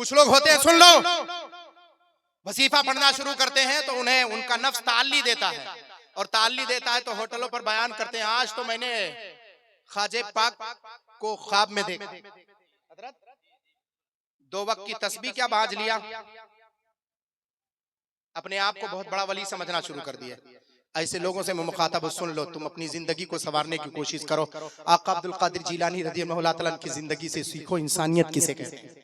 कुछ लोग होते हैं, सुन लो, वजीफा पढ़ना शुरू करते हैं तो उन्हें उनका नफ्स ताल्ली देता है, और ताल्ली देता है तो होटलों पर बयान करते हैं, आज तो मैंने ख्वाजे पाक को ख्वाब में देखा। हजरत 2 वक्त की तस्बीह क्या बांध लिया, अपने आप को बहुत बड़ा वली समझना शुरू कर दिया। ऐसे लोगों से मैं मुखातब, सुन लो, तुम अपनी जिंदगी को संवारने की कोशिश करो। आका अब्दुल कादिर जिलानी रज़ियल्लाहु तआला की जिंदगी से सीखो, इंसानियत किसे कहते हैं,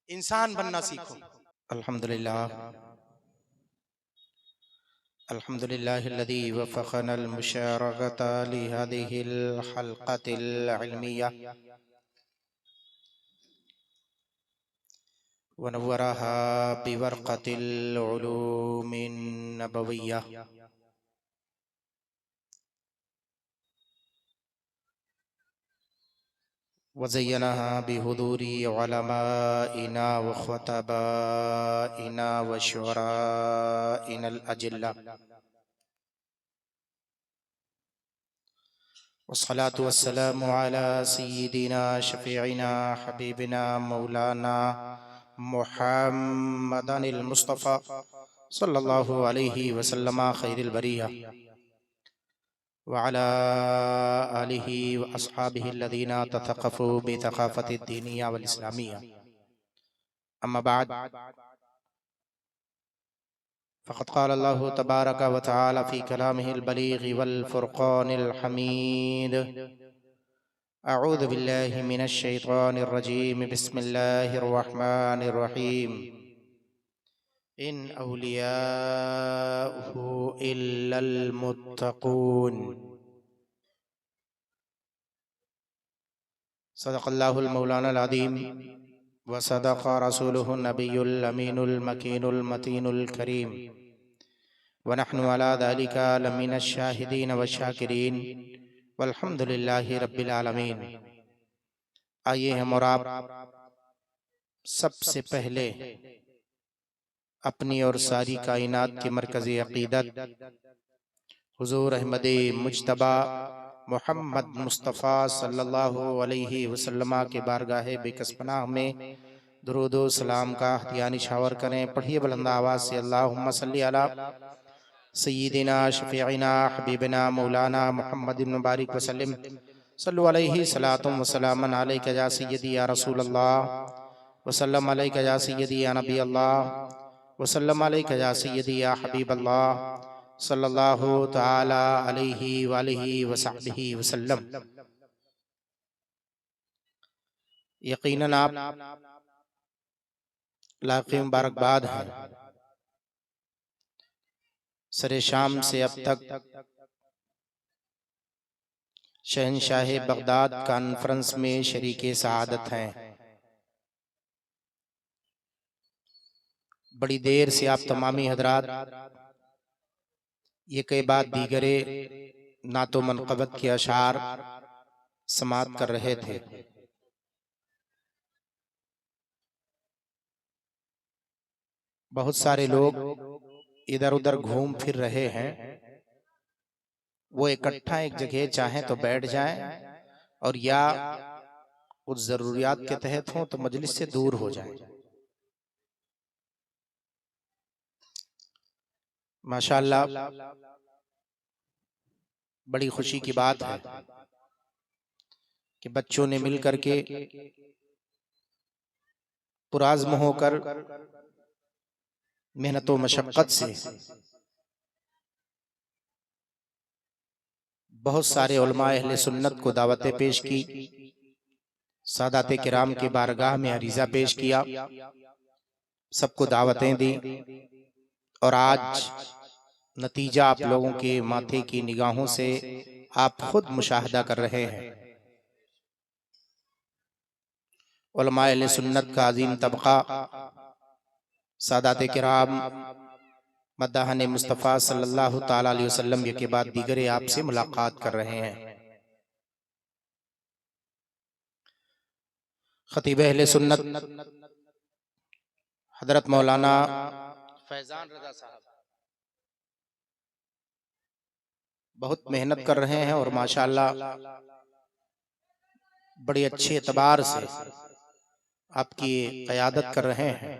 इंसान बनना सीखो। अल्हम्दुलिल्लाह अल्हम्दुलिल्लाहिल्लज़ी वफ़क़नल मुशारकता लिहादिहिल हल्क़तिल इल्मिय्या व नव्वरहा बिवर्क़तिल उलूमिन नबविय्या वज़य्यनहा बिहुदूरी उलमाइना व ख़ुतबाइना व शुअराइनल अजिल्ला वस्सलातु वस्सलामु अला सय्यिदिना शफ़ीइना हबीबिना मौलाना मुहम्मदिल मुस्तफ़ा सल्लल्लाहु अलैहि वसल्लम खैरिल बरिया व अला आलिहि व अस्हाबिहि अल्लज़ीना तथक़फ़ू बिथक़ाफ़तिद दीनिया वल इस्लामिया। अम्मा बाद, फ़क़द क़ाल अल्लाहु तबारक व तआला फ़ी कलामिहिल बलीग़ वल फ़ुरक़ानिल हमीद। अऊज़ु बिल्लाहि मिनश शैतानिर रजीम। बिस्मिल्लाहिर रहमानिर रहीम। इन औलियाहु इल्लल मुत्तक़ून। सदक़ल्लाहुल मौलानाल अज़ीम व सदक़ रसूलुहुन नबियुल अमीनुल मकीनुल मतीनुल करीम व नहनु अला ज़ालिका लमिनश शाहिदीन व शाकिरीन वल्हम्दुलिल्लाहि रब्बिल आलमीन। आइए हम और आप सबसे पहले अपनी और सारी कायनात के मरकज़ी अक़ीदत हुज़ूर अहमद मुज्तबा मोहम्मद मुस्तफ़ा सल्लल्लाहु अलैहि वसल्लम के बारगाह बेकसपनाह में दुरूद व सलाम का हदिया निछावर करें। पढ़िए बुलंद आवाज़ से, अल्लाहुम्मा सल्ली अला सय्यिदिना शफ़ीइना हबीबिना मौलाना मुहम्मद इब्न बारिक वसल्लम सल्लु अलैहि सलातुम व सलामन अलैका या सय्यदी या रसूल अल्लाह वसल्लम अलैका या सय्यदी या नबी अल्लाह वसल्लम अलैका या सय्यदी या हबीब अल्लाह सल्लल्लाहु तआला अलैहि व आलिहि व सहबिहि वसल्लम। यकीनन आप लाक़ मुबारकबाद हैं। सरे शाम से अब तक शहंशाह बगदाद कॉन्फ्रेंस में शरीके सआदत हैं। बड़ी देर से आप तमामी हजरात ये कई बात दीगरे नातो मनक़बत के अशार समात कर रहे थे। बहुत सारे लोग इधर उधर घूम फिर रहे हैं, वो इकट्ठा एक जगह चाहें तो बैठ जाएं, और या कुछ जरूरियात के तहत हो तो मजलिस से दूर हो जाएं। माशाअल्लाह, बड़ी खुशी की बात है कि बच्चों ने मिलकर के पुराज़्म होकर मेहनत व मशक्क़त से बहुत सारे उलमा अहले सुन्नत को दावतें पेश की, सादाते किराम के बारगाह में अरीज़ा पेश किया, सबको दावतें दी, और आज नतीजा आप लोगों के माथे की निगाहों से आप खुद मुशाहदा कर रहे हैं। उलमा अहले सुन्नत का अज़ीम तबका सादाते किराम मद्दाहने मुस्तफ़ा सल्लल्लाहु ताला अलैहि वसल्लम के बाद दीगरे आपसे मुलाकात कर रहे हैं। खतीब अहले सुन्नत हजरत मौलाना फैजान रज़ा साहब बहुत मेहनत कर रहे हैं, और माशाअल्लाह बड़े अच्छे एतबार से आपकी क़यादत कर रहे हैं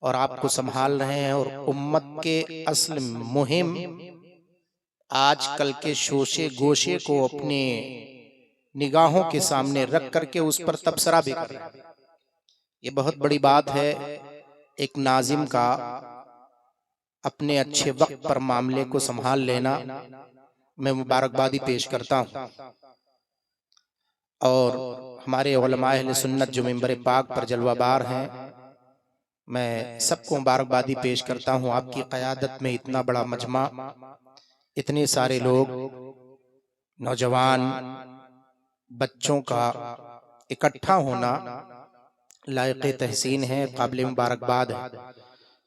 और आपको संभाल रहे हैं, और उम्मत के असल मुहिम आजकल के शोशे गोशे को अपने निगाहों के सामने रख करके उस पर तबसरा भी कर रहे हैं। ये बहुत बड़ी बात है एक नाजिम का अपने अच्छे वक्त पर मामले को संभाल लेना। मैं मुबारकबादी पेश करता हूँ और हमारे उलमाए अहले सुन्नत जो मिंबर पाक पर जलवाबार हैं, मैं सबको मुबारकबादी पेश करता हूँ। आपकी क़यादत में इतना बड़ा मजमा, इतने सारे लोग, नौजवान बच्चों का इकट्ठा होना लायक़े तहसीन है, काबिल मुबारकबाद है।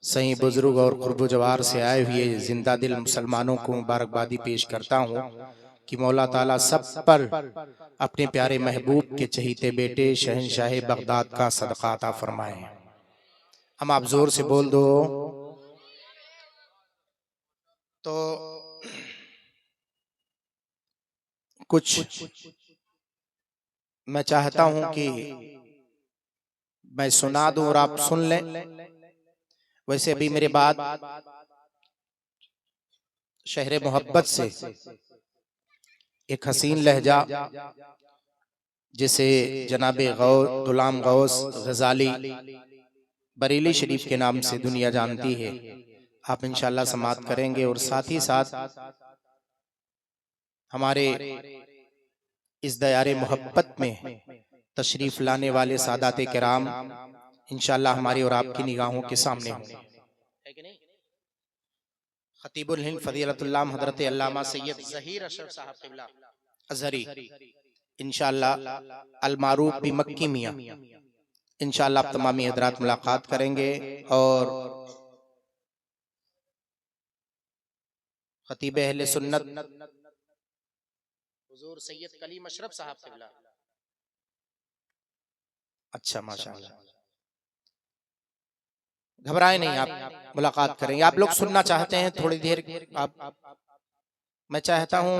सही बुजुर्ग और कुर्ब जवार से आए हुए जिंदा दिल मुसलमानों को मुबारकबादी पेश करता हूँ कि मौला ताला सब पर अपने प्यारे महबूब के चहीते बेटे शहंशाह बगदाद का सदका अता फरमाए। हम आप जोर से बोल दो तो कुछ मैं चाहता हूं कि मैं सुना दूं और आप सुन लें। वैसे अभी मेरे बाद शहर मोहब्बत से एक हसीन लहजा जिसे जनाबे गुलाम गौस गजाली बरेली शरीफ के नाम से दुनिया जानती है, आप इंशाअल्लाह समाअत करेंगे। और साथ ही साथ हमारे इस दयारे मोहब्बत में तशरीफ लाने वाले सादाते किराम इंशाअल्लाह हमारी और आपकी निगाहों के सामने होंगे। खतीबुल हिंद फजीलतुल्लाह हजरत अल्लामा सैयद ज़हीर अशरफ साहब क़िबला अज़हरी इंशाअल्लाह अल मारूफ बि मक्की मियां इंशाअल्लाह आप तमामी हजरात मुलाकात करेंगे। और खतीब अहले सुन्नत हुजूर सैयद कलीम अशरफ साहब क़िबला, अच्छा माशाअल्लाह, घबराए नहीं, आप मुलाकात करेंगे। आप लोग सुनना चाहते हैं थोड़ी देर, आप मैं चाहता हूं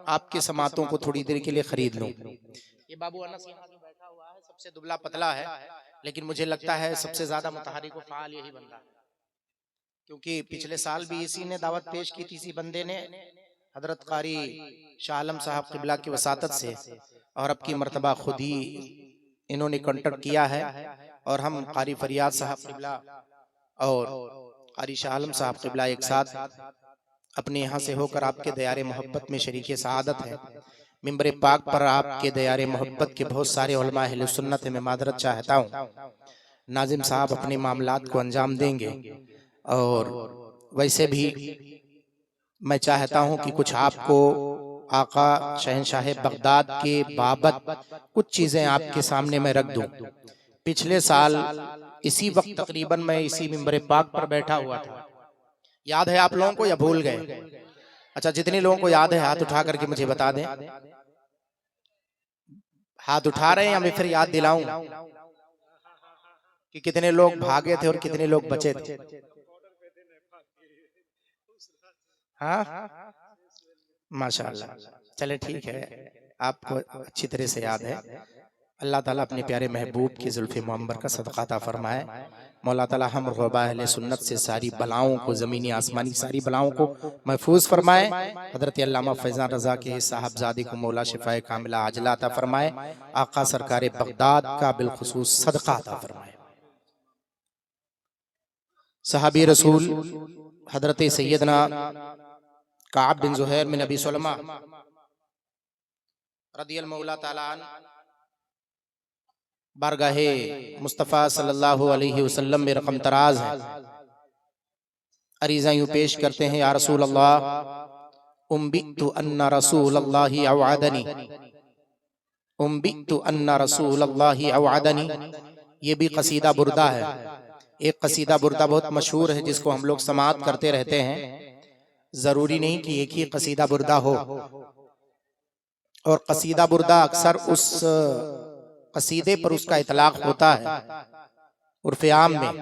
आपकी समातों को थोड़ी देर के लिए खरीद लूं। ये बाबू अनस यहाँ जो बैठा हुआ है सबसे दुबला पतला है, लेकिन मुझे लगता है सबसे ज्यादा मुतहरिक व फाल यही बंदा है, क्योंकि पिछले साल भी इसी ने दावत पेश की थी, इसी बंदे ने हजरत कारी शाह आलम साहब क़िबला की वसातत से, और अब की मर्तबा खुद ही इन्होंने कॉन्टेक्ट किया है। और हम कारी फरियाद साहब क़िबला और कारी शाह आलम साहब क़िबला एक साथ अपने यहाँ से होकर आपके दयारे मोहब्बत में शरीके सआदत है। मिंबर पाक पर आपके दयारे मोहब्बत के बहुत सारे उलमा अहले सुन्नत है। मैं मादरत चाहता हूँ, नाजिम साहब अपने मामलात को अंजाम देंगे, और वैसे भी मैं चाहता हूँ कि कुछ आपको आका शहंशाह बगदाद के बाबत कुछ चीज़ें आपके सामने मैं रख दूँ। पिछले साल इसी वक्त तकरीबन मैं इसी मिंबर पाक पर बैठा हुआ था, याद है आप लोगों को या भूल गए? अच्छा, जितने लोगों को याद है हाथ उठा करके मुझे बता दें। हाथ उठा रहे हैं या मैं फिर याद दिलाऊं कि कितने लोग भागे थे और कितने लोग बचे थे? हाँ माशाअल्लाह, चले ठीक है, आपको अच्छी तरह से याद है। अल्लाह ताला अपने प्यारे महबूब की जुल्फ़े मुअम्बर का सदका अता फरमाए। मौला ताला हम रुहबा अहले सुन्नत से सारी बलाओं को, ज़मीनी आसमानी सारी बलाओं को महफूज फरमाए। हज़रत अल्लामा फैज़ान रज़ा के साहबजादे को मौला शिफ़ाए कामिला आजिला अता फरमाए। आका सरकार बगदाद का बिलखुसूस सदका अता फरमाए। सहाबी रसूल हज़रत सैयदना काब बिन ज़ुहैर बिन अबी सलमा रदियल्लाहु मौला ताला बारगाहे मुस्तफ़ा सल्लल्लाहु अलैहि वसल्लम में रकम तराज है। अरीज़ा यूं पेश करते हैं, या रसूल अल्लाह उम्बितु अन्ना रसूल अल्लाहि अवअदनी, उम्बितु अन्ना रसूल अल्लाहि अवअदनी। ये भी कसीदा बुर्दा है। एक कसीदा बुर्दा बहुत मशहूर है जिसको हम लोग समाअत करते रहते हैं। जरूरी नहीं कि एक ही कसीदा बुर्दा हो, और कसीदा बुर्दा अक्सर उस कसीदे पर उसका इतलाक होता है उर्फ़े आम में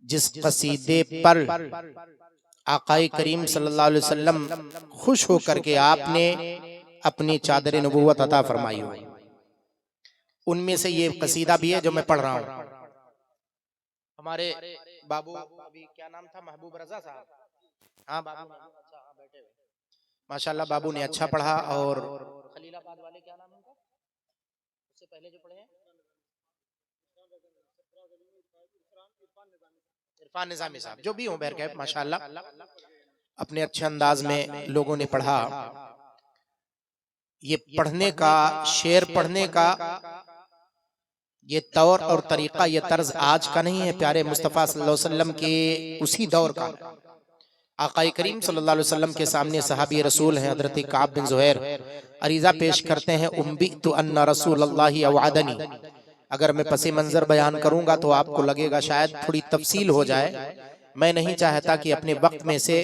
जिस कसीदे पर आकाए करीम सल्लल्लाहु अलैहि वसल्लम खुश होकर के आपने अपनी चादर नबूवत अता फरमाई हो। उनमें से ये कसीदा भी है जो मैं पढ़ रहा हूँ। हमारे बाबू, अभी क्या नाम था, महबूब रजा साहब, हाँ बाबू, अच्छा हाँ बैठे हुए, माशाल्लाह बाबू ने अच्छा पढ़ा। और खलीलाबाद वाले क्या नाम है उनका, उससे पहले जो पढ़े हैं, इरफान निजामी साहब, जो भी हो बहरकैफ माशाल्लाह अपने अच्छे अंदाज में लोगों ने पढ़ा। ये पढ़ने का, शेर पढ़ने का ये तौर और तरीका, ये तर्ज आज का नहीं है, प्यारे मुस्तफ़ा सल्लल्लाहु अलैहि वसल्लम के उसी दौर का। आक़ाए करीम सल्लल्लाहु अलैहि वसल्लम के सामने सहाबी रसूल हैं हज़रत काब बिन ज़ुहैर, अरीज़ा पेश करते हैं, उम्बितु अन्ना रसूलल्लाहि अवअदनी। अगर मैं पसे मंजर बयान करूंगा तो आपको लगेगा शायद थोड़ी तफसील हो जाए। मैं नहीं चाहता कि अपने वक्त में से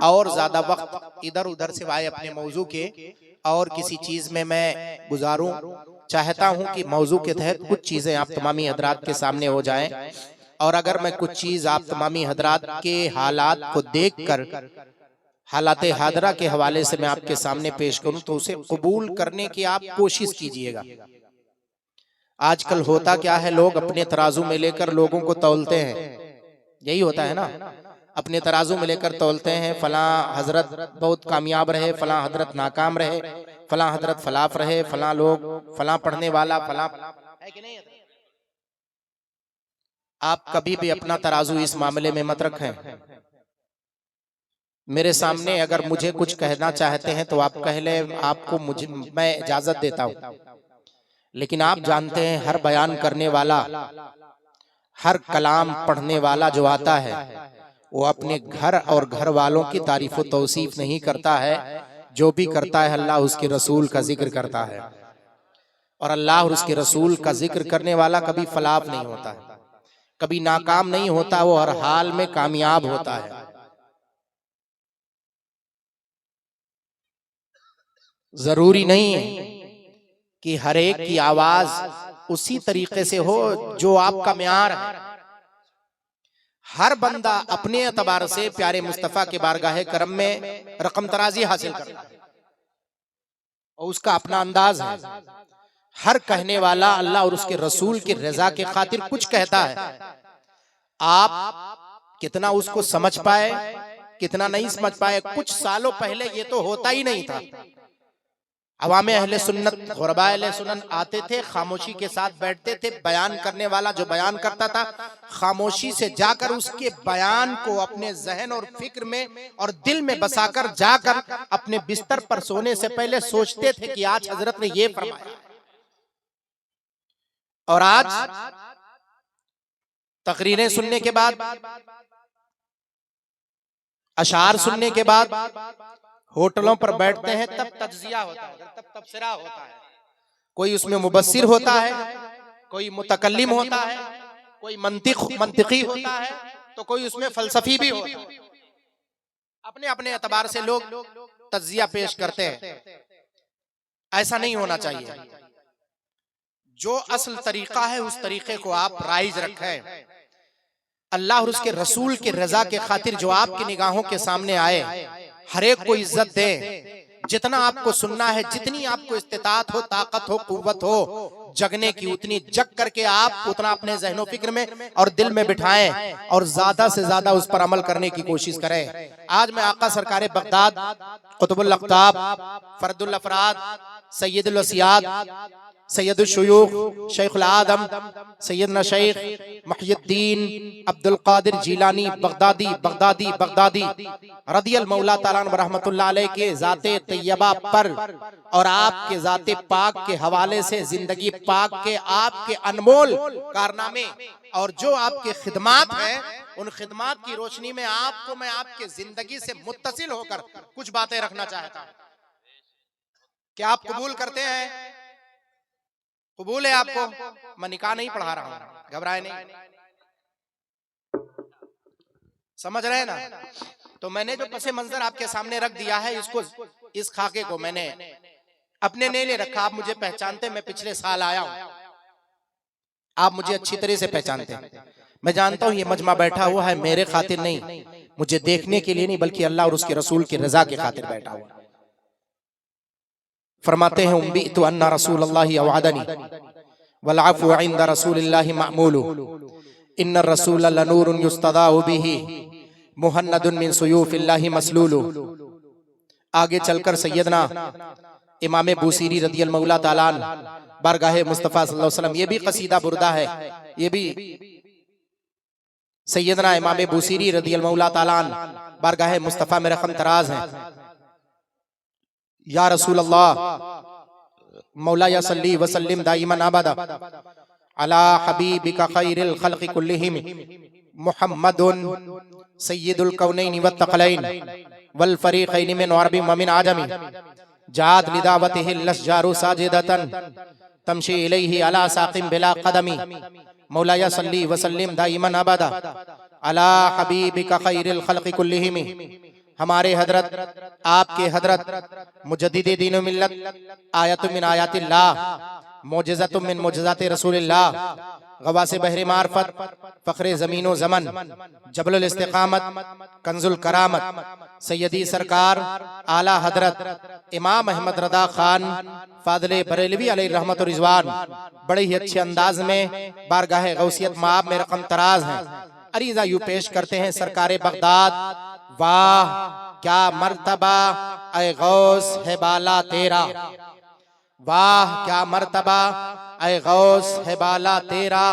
और ज्यादा वक्त इधर उधर से वाए अपने मौजू के और किसी चीज में मैं गुजारूं। चाहता हूं कि मौजू के तहत कुछ चीजें आप तमामी हजरात के सामने हो जाएं, और अगर मैं कुछ चीज आप तमामी हजरात के हालात को देखकर, हालात हादरा के हवाले से मैं आपके सामने पेश करूं, तो उसे कबूल करने की आप कोशिश कीजिएगा। आजकल होता क्या है, लोग अपने तराजू में लेकर लोगों को तौलते हैं, यही होता है ना, अपने तराजू में लेकर तौलते हैं, फलां हजरत बहुत कामयाब रहे, फलां हजरत नाकाम रहे, फलां हजरत फलाफ रहे, फलां लोग, फलां पढ़ने वाला, फलां है कि नहीं। आप कभी भी अपना तराजू इस मामले में मत रखें। मेरे सामने अगर मुझे कुछ कहना चाहते हैं तो आप कह लें, आपको मुझे मैं इजाजत देता हूं, लेकिन आप जानते हैं हर बयान करने वाला, हर कलाम पढ़ने वाला जो आता है वो अपने घर और घर वालों की तारीफ व तौसीफ नहीं करता है। जो भी करता है अल्लाह उसके रसूल का जिक्र करता है, और अल्लाह और उसके रसूल का जिक्र करने वाला कभी फलाफ नहीं होता है, कभी नाकाम नहीं होता, वो हर हाल में कामयाब होता है। जरूरी नहीं है कि हर एक की आवाज उसी तरीके से हो जो आपका म्यार है। हर बंदा अपने एतबार से प्यारे मुस्तफा के बारगाहे करम में रकम तराजी हासिल करता है और उसका अपना अंदाज है। हर कहने वाला अल्लाह और उसके रसूल की रजा के खातिर कुछ कहता है। आप कितना उसको समझ पाए, कितना नहीं समझ पाए, कुछ सालों पहले ये तो होता ही नहीं था। अवामे अहले सुन्नत, गुरबा अहले सुन्नत आते थे, खामोशी के साथ बैठते थे, बयान करने वाला जो बयान करता था खामोशी से जाकर उसके बयान को अपने जहन और फिक्र में और दिल में बसाकर जाकर अपने बिस्तर पर सोने से पहले सोचते थे कि आज हजरत ने ये फरमाया। और आज तकरीरें सुनने के बाद, अशार सुनने के बाद होटलों पर बैठते हैं, तब तज्जिया होता है, तब तबसरा होता है। कोई उसमें मुबस्सिर होता है, कोई मुतकल्लिम होता है, कोई मंतिकी होता है, तो कोई उसमें फलसफी भी होता है। अपने अपने एतबार से लोग तज्जिया पेश करते हैं। ऐसा नहीं होना चाहिए। जो असल तरीका है उस तरीके को आप राइज रखें। अल्लाह और उसके रसूल के रजा के खातिर जो आपकी निगाहों के सामने आए, हर एक को इज्जत दें। जितना आपको सुनना है, जितनी आपको इस्तिताअत हो, ताकत हो, कुव्वत हो जगने की, उतनी जग करके आप उतना अपने ज़हनो फिक्र में और दिल में बिठाएं और ज्यादा से ज्यादा उस पर अमल करने की कोशिश करें। आज मैं आका सरकार बगदाद, कुतुबुल अख्ताब, फरदुल अफराद, सैयदुल वसियात, सैयदुल शुयूख, शेखुल आदम, सैयदना शेख मुहियुद्दीन अब्दुल कादिर जीलानी बगदादी रदियल मौला ताला अन्हु रहमतुल्लाह अलैह के ज़ाते तैयबा पर और आपके ज़ाते पाक के हवाले से, जिंदगी पाक के आपके अनमोल कारनामे और जो आपके खिदमात हैं, उन खिदमात की रोशनी में आपको मैं आपके जिंदगी से मुत्तसिल होकर कुछ बातें रखना चाहता हूं। क्या आप कबूल करते हैं? कबूल है आपको? मैं निकाह नहीं पढ़ा रहा हूं, घबराए नहीं, समझ रहे हैं ना। तो मैंने जो पसे मंजर आपके सामने रख दिया है, इसको, इस खाके को मैंने अपने नहीं ले रखा। आप मुझे पहचानते, मैं पिछले साल आया हूं, आप मुझे अच्छी तरह से पहचानते हैं। मैं जानता हूं ये मजमा बैठा हुआ है मेरे खातिर नहीं, मुझे देखने के लिए नहीं, बल्कि अल्लाह और उसके रसूल की रजा के खातिर बैठा हुआ। फरमाते हैं उम्बी तो अन्ना रसूलुल्लाह अवअदनी, वल अफ़्वु इंद रसूलिल्लाहि मअमूलु इन्न रसूल लनूरुन युस्तदाउ बिही मुहन्नदुन मिन सुयूफिल्लाहि मसलूलु। आगे चलकर सैयदना इमाम बूसीरी रदियल्लाहु मौला ताला बारगाहे मुस्तफ़ा सल्लल्लाहु अलैहि वसल्लम, ये भी कसीदा बुरदा है, ये भी सैयदना इमाम बूसीरी रदियल्लाहु मौला ताला बारगाहे मुस्तफ़ा में रकम तराज है। या रसूल अल्लाह मौला या सल्ली व सल्लिम दाइमन अबदा अला हबीबिका खैरिल खल्क़ि कुल्लिहिम मुहम्मदुन सय्यिदुल कौनैनि व तक़लैन वल फरीक़ैनि मिन अरबी व मिन आजमी जात लिदावतिहिल लस्जारु साजिदतन तमशी इलैहि अला साक़िम बिला क़दमी मौला या सल्ली व सल्लिम दाइमन अबदा अला हबीबिका खैरिल खल्क़ि कुल्लिहिम। हमारे हजरत आपके हजरत मुजद्दिदे दीन मिल्लत आयतुम मिन आयातिल्लाह मोजज़तुम मिन मोजज़ाति रसूलिल्लाह गवासे बहरे मार्फत फ़ख्रे ज़मीनो ज़मन जबलुल इस्तिक़ामत कंजुल करामत सैयदी सरकार आला हजरत इमाम अहमद रदा खान फादले बरेलवी अलैहि रहमत व रिज़वान बड़े ही अच्छे अंदाज में बारगाहे गौसियत माब में रकम तराज हैं। अरीज़ा यूं पेश करते हैं सरकारे बगदाद, वाह क्या मर्तबा ऐ गौस है बाला तेरा, वाह क्या मर्तबा ऐ गौस है बाला तेरा,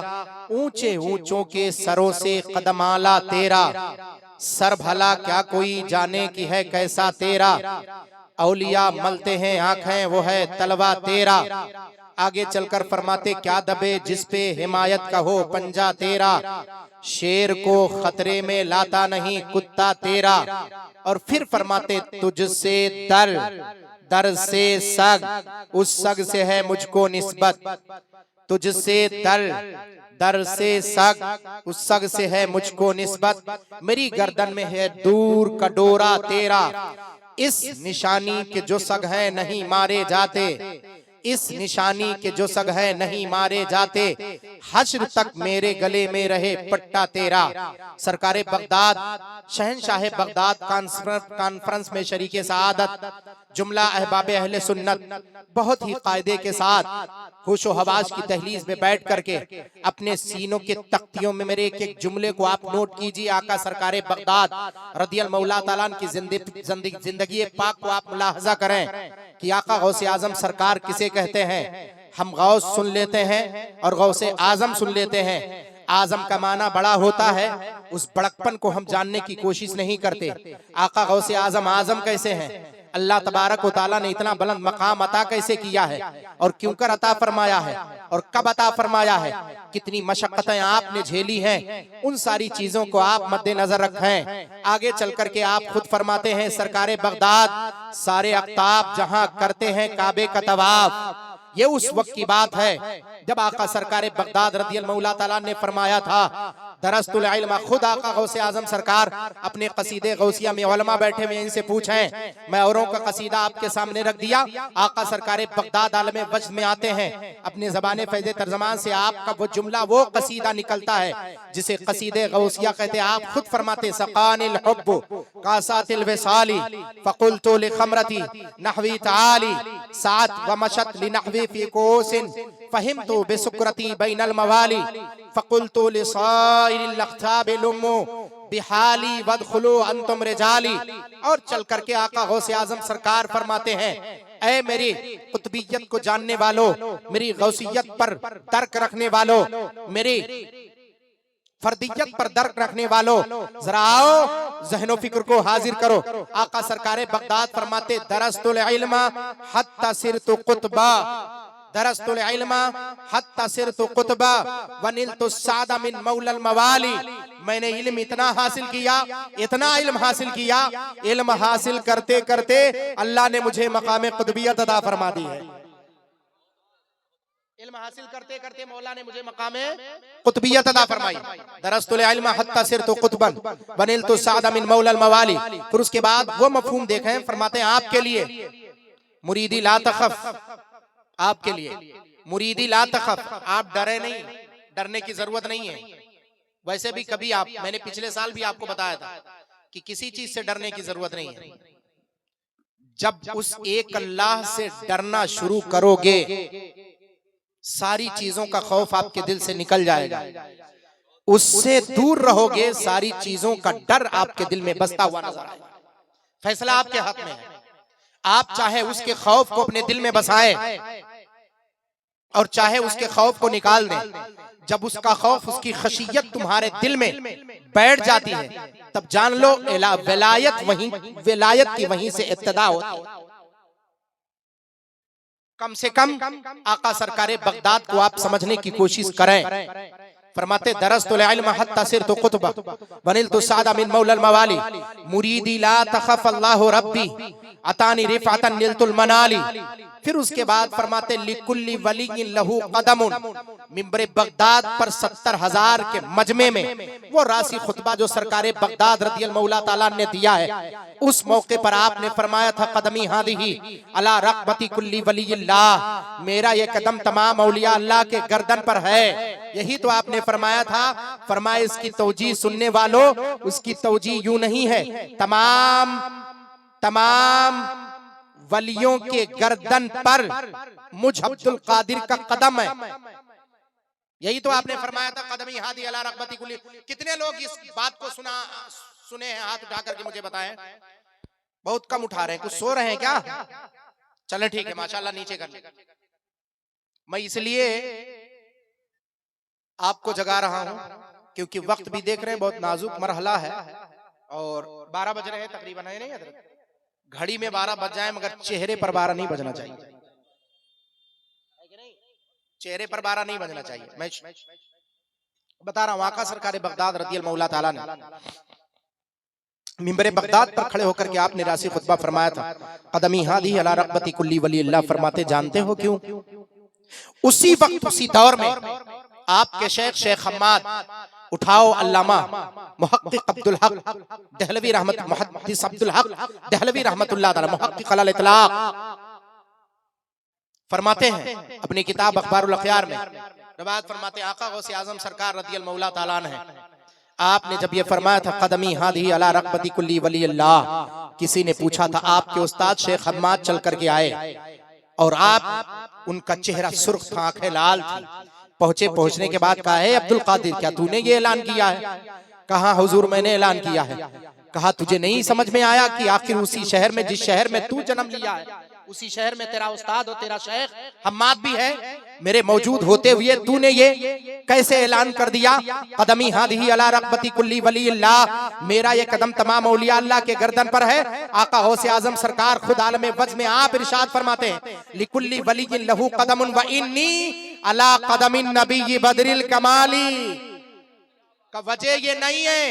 ऊंचे ऊंचों के सरों से कदम आला तेरा, सर भला क्या कोई जाने की है कैसा तेरा, औलिया मलते हैं आंखें वो है तलवा तेरा। आगे चलकर फरमाते क्या दबे जिस पे हिमायत का हो पंजा तेरा, शेर को खतरे में लाता नहीं कुत्ता तेरा। और फिर फरमाते तुझसे दर दर से सग उस सग से है मुझको निस्बत, तुझसे दर दर से सग उस सग से है मुझको निस्बत, मेरी गर्दन में है दूर का डोरा तेरा, इस निशानी के जो सग है नहीं मारे जाते, इस निशानी के जो सग है नहीं मारे जाते, हश्र तक मेरे गले में रहे पट्टा तेरा। सरकारे बगदाद शहनशाह बगदाद कॉन्फ्रेंस में शरीके सआदत जुमला अहबाब अहले सुन्नत बहुत ही कायदे के साथ होशो हवास की दहलीज में बैठ करके अपने सीनों के तख्तियों में मेरे एक एक जुमले को आप नोट कीजिए। आका सरकारे बगदाद रदियल्लाहु मौला ताला की जिंदगी पाक को आप मुलाहजा करें कि आका गौसे आजम सरकार किसे कहते हैं। हम गौस सुन लेते हैं और गौसे आजम सुन लेते हैं। आजम का माना बड़ा होता है, उस बड़कपन को हम जानने की कोशिश नहीं करते। आका गौसे आजम आजम कैसे हैं, अल्लाह तबारक व ताला ने इतना बुलंद मकाम अता कैसे किया है और क्यों कर अता फरमाया है और कब अता फरमाया है, कितनी मशक्कतें आपने झेली हैं, उन सारी चीजों को आप मद्देनजर रखें। आगे चल करके आप खुद फरमाते हैं सरकारे बगदाद सारे अख्ताब जहां करते हैं काबे का तवाफ, ये उस वक्त की बात है जब आका सरकारे बगदाद रदियल्लाहु मौला ताला ने फरमाया था दरस्तुल इल्म। खुद आका गौसे आजम सरकार अपने कसीदे गौसिया में उलमा बैठे हुए इनसे पूछें, मैं औरों का कसीदा आपके सामने रख दिया। आका सरकारे बगदाद आलमे वज्द में आते हैं, अपने ज़बाने फैज़े तर्जमान से आपका वो जुमला वो कसीदा निकलता है जिसे कसीदे गौसिया कहते हैं। आप खुद फरमाते सकानिल हुब्बु कासातिल विसाली फकुलतु लिखमरती नहवी ताली सात व मशत लिनहवी फी कोसिन फहिमतु बिसुक्रती बैनल मवाली फकुलतु लिसाइरिल लख्ताब लुम्मु बिहाली वदखुलु अंतुम रिजाली। और चल करके आका गौसे आजम सरकार फरमाते हैं, ऐ मेरी कुतुबियत को जानने वालों, मेरी गौसियत पर तर्क रखने वालों, मेरी फर्दियत पर दर्क रखने वालों, जरा आओ ज़हनो फिक्र को हाजिर करो। आका सरकारे बगदाद फरमाते दरस्तुल इल्मा हत्ता सिरतु कुतबा, दरस्तुल इल्मा हत्ता सिरतु कुतबा वनिलतु सादा मिन मौलल मवाली। मैंने इल्म इतना हासिल किया, इतना इल्म हासिल किया, इल्म हासिल करते करते अल्लाह ने मुझे मकाम कुतुबियत अता फरमा दी है। इल्म हासिल करते करते मौला ने मुझे मकामे कुतुबियत अता फरमाई। दरस्तुल इल्म हत्ता सिरतु कुतबन वनिलतु सादा मिन मौलल मवाली। फिर उसके बाद वो मफहूम देखें, फरमाते हैं आपके लिए मुरीदी ला तखफ, आपके लिए मुरीदी ला तखफ, आप डरे नहीं, डरने की जरूरत नहीं है। वैसे भी कभी आप, मैंने पिछले साल भी आपको बताया था कि किसी चीज से डरने की जरूरत नहीं है। जब उस एक अल्लाह से डरना शुरू करोगे सारी चीजों का खौफ आपके दिल से निकल जाएगा, उससे दूर रहोगे, सारी चीजों का डर आपके दिल में बसता हुआ नजर आएगा। फैसला आपके हाथ में है, आप चाहे उसके खौफ को अपने दिल में बसाएं और चाहे उसके खौफ को निकाल दें। जब उसका खौफ, उसकी खशियत तुम्हारे दिल में बैठ जाती है, तब जान लो विलायत की वहीं से इब्तिदा होती है। कम से कम आका सरकारे बगदाद को आप समझने की कोशिश करें। फरमाते दरस्तुल इल्म हत्ता सिरतु कुतबा वनिलतु सादा मिन मौलल मवाली मुरीदी ला तखफ अल्लाहु रब्बी अतानी रिफअतन निलतुल मनाली। फिर उसके बाद फरमाते लिकुल्ली वलिय्यिन लहू कदमुन, मिंबर बगदाद पर 70,000 के मजमे में वो रासी खुतबा जो सरकारे बगदाद रदियल मौला ताला ने दिया है, उस मौके पर आपने फरमाया था कदमी हादिही अला रक़बती कुल्ली वलिय्यिल्लाह, मेरा ये कदम तमाम औलिया अल्लाह के गर्दन पर है। यही तो आपने फरमाया था। फरमाया इसकी तौजीह सुनने वालों, उसकी तौजीह यूं नहीं है, तमाम वलियों के गर्दन पर मुझ अब्दुल कादिर का कदम है। यही तो आपने फरमाया था कदमी हादी अला रग़बती कुल्ली। कितने लोग इस बात को सुने हैं? हाथ उठा करके मुझे बताएं। बहुत कम उठा रहे हैं, कुछ सो रहे हैं क्या? चले ठीक है, माशाल्लाह, नीचे कर ले। मैं इसलिए आपको जगा रहा हूं क्योंकि वक्त भी देख रहे हैं, बहुत नाजुक मरहला है और 12 बज रहे हैं तकरीबन, है नहीं हज़रत? घड़ी में 12 बज जाए मगर चेहरे पर 12 नहीं बजना चाहिए, चेहरे पर 12 नहीं बजना चाहिए। मैं बता रहा हूं, आका सरकार बगदाद रदियल मौला ताला ने मिंबर बगदाद पर खड़े होकर के आपने रासी खुतबा फरमाया था कदमी हादी अला रग़बती कुल्ली वलिय्यिल्लाह। फरमाते जानते हो क्यों? उसी वक्त, उसी दौर में आपके शेख हम्माद उठाओ अल्लामा मुहक्किक अब्दुल हक दहलवी रहमत मुहद्दिस अब्दुल हक दहलवी रहमतुल्लाह तआला मुहक्किक अल इतलाक फरमाते हैं अपनी किताब अखबारुल अखयार में, रवायत फरमाते आका गौसे आजम सरकार रदियल मौला ताला ने, आपने जब ये फरमाया था कदमी हादी अला रग़बती कुल्ली वलिय्यिल्लाह, किसी ने पूछा था, आपके उस्ताद शेख हम्माद चल करके आए और आप, उनका चेहरा सुर्ख था, आंखें लाल थी। पहुंचने के बाद कहा, है अब्दुल कादिर, क्या तूने ये ऐलान किया है? कहा हुजूर मैंने ऐलान किया है। कहा तुझे नहीं समझ में आया कि आखिर उसी शहर में, जिस शहर में तू जन्म लिया है, उसी शहर में तेरा उस्ताद और तेरा शेख हम्माद भी है, मेरे मौजूद होते हुए तूने ये कैसे ऐलान कर दिया कदमी हादी अला रग़बती कुल्ली वलिय्यिल्लाह, मेरा ये कदम तमाम औलिया अल्लाह के गर्दन पर है। आका गौसे आजम सरकार खुद आलम वज़ में आप इरशाद फरमाते हैं लिकुल्ली वलिय्यिन लहू कदमुन व इन्नी अला कदमिन नबी बदरिल कमाली। का वजह ये नहीं है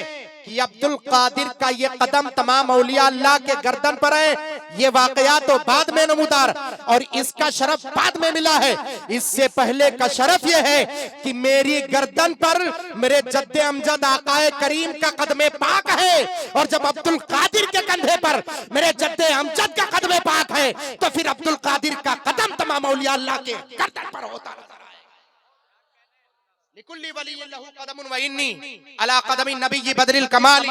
कि अब्दुल कादिर का ये कदम तमाम औलिया अल्लाह के गर्दन पर है, ये वाकया तो बाद में नमूदार और इसका शरफ बाद में मिला है। इससे पहले का शरफ ये है कि मेरी गर्दन पर मेरे जद्दे अमजद आकाए करीम का कदमे पाक है, और जब अब्दुल कादिर के कंधे पर मेरे जद्दे अमजद का कदमे पाक है, तो फिर अब्दुल कादिर का कदम तमाम औलिया अल्लाह के गर्दन पर होता है। लिकुल्ली वलिय्यिन लहू कदमुन व इन्नी अला कदमिन नबी बदरिल कमाली।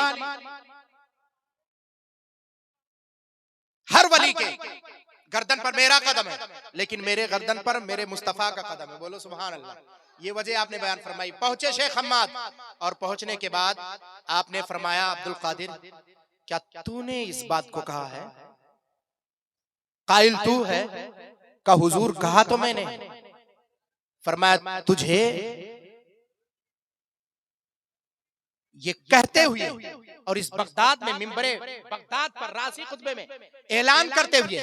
हर वली के गर्दन पर मेरा कदम है, लेकिन मेरे गर्दन पर मेरे मुस्तफा का कदम है। बोलो सुभान अल्लाह। ये वजह आपने बयान फरमाई। पहुंचे शेख हम्माद और पहुंचने के बाद आपने फरमाया अब्दुल कादिर, क्या तूने इस बात को कहा है? काइल तू है? का हुजूर कहा तो मैंने। फरमाया तुझे ये कहते हुए और इस बगदाद में मिंबरे बगदाद पर रासी खुतबे में ऐलान करते हुए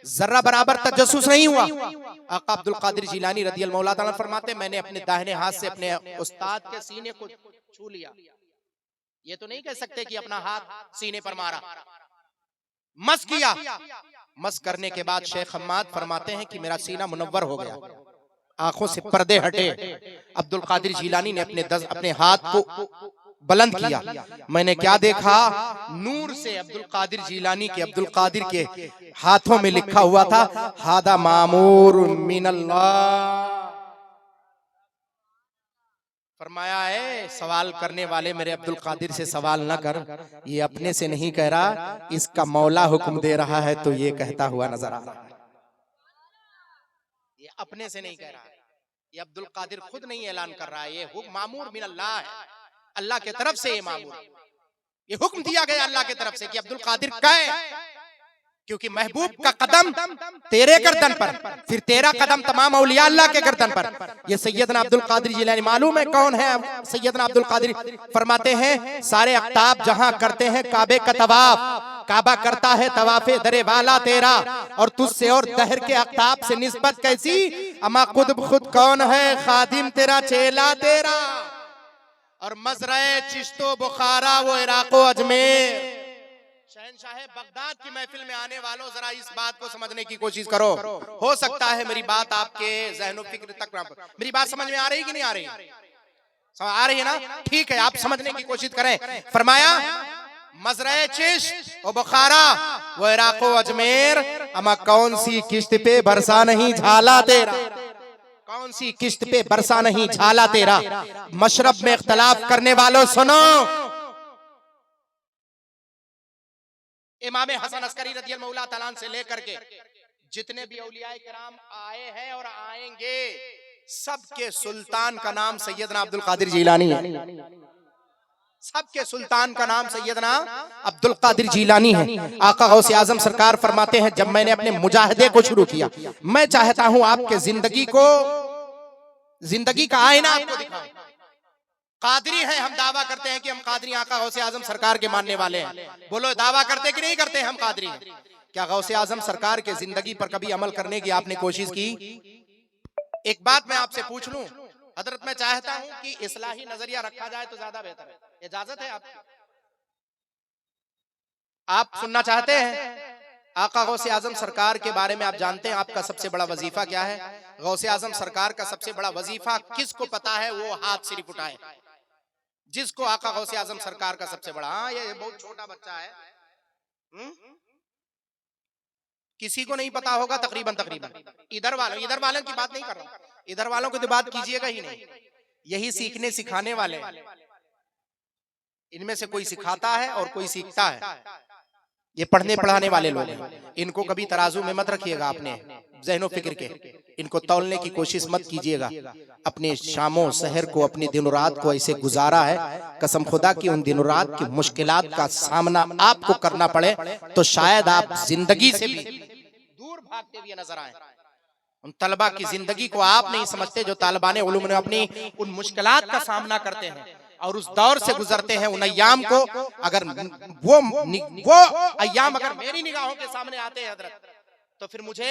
जर्रा बराबर तजस्सुस नहीं हुआ। आका अब्दुल कादिर जिलानी रदियल मौला ताला फरमाते, मैंने अपने दाहिने हाथ से अपने उस्ताद के सीने को छू लिया। ये तो नहीं कह सकते कि अपना हाथ सीने पर मारा, मस किया। मस करने के बाद शेख हम्माद फरमाते हैं कि मेरा सीना मुनव्वर हो गया, आंखों से पर्दे हटे। अब्दुल कादिर जिलानी ने अपने हाथ को बुलंद किया। मैंने क्या देखा? नूर से अब्दुल कादिर जिलानी के, अब्दुल कादिर के हाथों में लिखा हुआ था हादा मामूर मिनल्लाह। फरमाया है सवाल करने वाले मेरे अब्दुल कादिर से सवाल न कर, ये अपने से नहीं कह रहा, इसका मौला हुक्म दे रहा है, तो ये कहता हुआ नजर आ रहा है। ये अपने से नहीं कह रहा है, ये अब्दुल कादिर खुद नहीं ऐलान कर रहा है, ये हुक्म मामूर मिन अल्लाह है, अल्लाह की तरफ से ये मामूर, ये हुक्म दिया गया अल्लाह की तरफ से कि अब्दुल कादिर कहे, क्योंकि महबूब का कदम तेरे गर्दन पर, फिर तेरा कदम तमाम औलिया अल्लाह के गर्दन पर। ये सैयदना अब्दुल कादिर जिलानी मालूम है कौन है सैयदना अब्दुल कादिर? फरमाते हैं सारे अख्ताब जहां करते हैं काबे का तवाफ, काबा करता है तवाफे दरे वाला तेरा, और तुझसे और दहर के अख्ताब से निस्बत कैसी? अमा खुद कौन है खादिम तेरा, चेला तेरा। और मजराए चिश्तो बुखारा वो इराको अजमेर, शहनशाह बगदाद की महफिल में आने वालों जरा इस बात को समझने की कोशिश करो। हो सकता है मेरी बात आपके ज़हनो फिक्र तक ना, मेरी बात समझ में आ रही कि नहीं आ रही? आ रही है ना? ठीक है, आप समझने की कोशिश करें। फरमाया मजराए चिश्त और बुखारा वो इराको अजमेर, अमा कौन सी किश्त पे बरसा नहीं झाला तेरा, कौन सी किश्त पे बरसा नहीं झाला तेरा। मशरब में इख्तलाफ करने वालों सुनो, इमाम हसन अस्करी रज़ियल्लाहु तआला अन्हु से लेकर के जितने भी औलियाए किराम आए हैं और आएंगे, सबके सुल्तान का नाम सैयदना अब्दुल कादिर जिलानी है। सबके सुल्तान का नाम सैयदना अब्दुल कादिर जिलानी है। आका गौसे आजम सरकार फरमाते हैं, जब मैंने अपने मुजाहिदे को शुरू किया, मैं चाहता हूं आपके जिंदगी का आईना आपको दिखाऊं। कादरी हैं, हम दावा करते हैं कि हम कादरी आका गौसे आजम सरकार के मानने वाले हैं। बोलो दावा करते कि नहीं करते हम कादरी हैं? क्या गौसे आजम सरकार के जिंदगी पर कभी अमल करने की आपने कोशिश की? एक बात मैं आपसे पूछ लूं हजरत, मैं चाहता हूं कि इस्लाही नजरिया रखा जाए तो ज्यादा बेहतर है, इजाजत है आपकी? आप सुनना चाहते हैं? आका गौसे आजम सरकार के बारे में आप जानते हैं आपका सबसे बड़ा वजीफा क्या है? गौसे आजम सरकार का सबसे बड़ा वजीफा किसको पता है वो हाथ सिर्फ उठाए, जिसको आका गौसे आजम सरकार का सबसे बड़ा, हाँ ये बहुत छोटा बच्चा है, किसी को नहीं पता होगा तकरीबन इधर वालों की बात नहीं कर रहा, इधर वालों की तो बात कीजिएगा ही नहीं। यही सीखने सिखाने वाले, इनमें से कोई सिखाता है और कोई सीखता है। ये पढ़ने पढ़ाने वाले लोग हैं, इनको कभी तराजू में मत रखिएगा अपने ज़हनो फिक्र के, इनको तौलने की कोशिश मत कीजिएगा। अपने शामों सहर को, अपनी दिनों रात को ऐसे गुजारा है, कसम खुदा की उन दिनों रात की मुश्किलात का सामना आपको करना पड़े तो शायद आप जिंदगी से भी दूर भागते हुए नजर आए। उन तलबा की जिंदगी को आप नहीं समझते जो तालिबाने उलूम ने अपनी उन मुश्किलात का सामना करते हैं और उस दौर से गुजरते हैं। उन अय्याम को अगर वो अय्याम अगर मेरी निगाहों के सामने आते हैं हजरत, तो फिर मुझे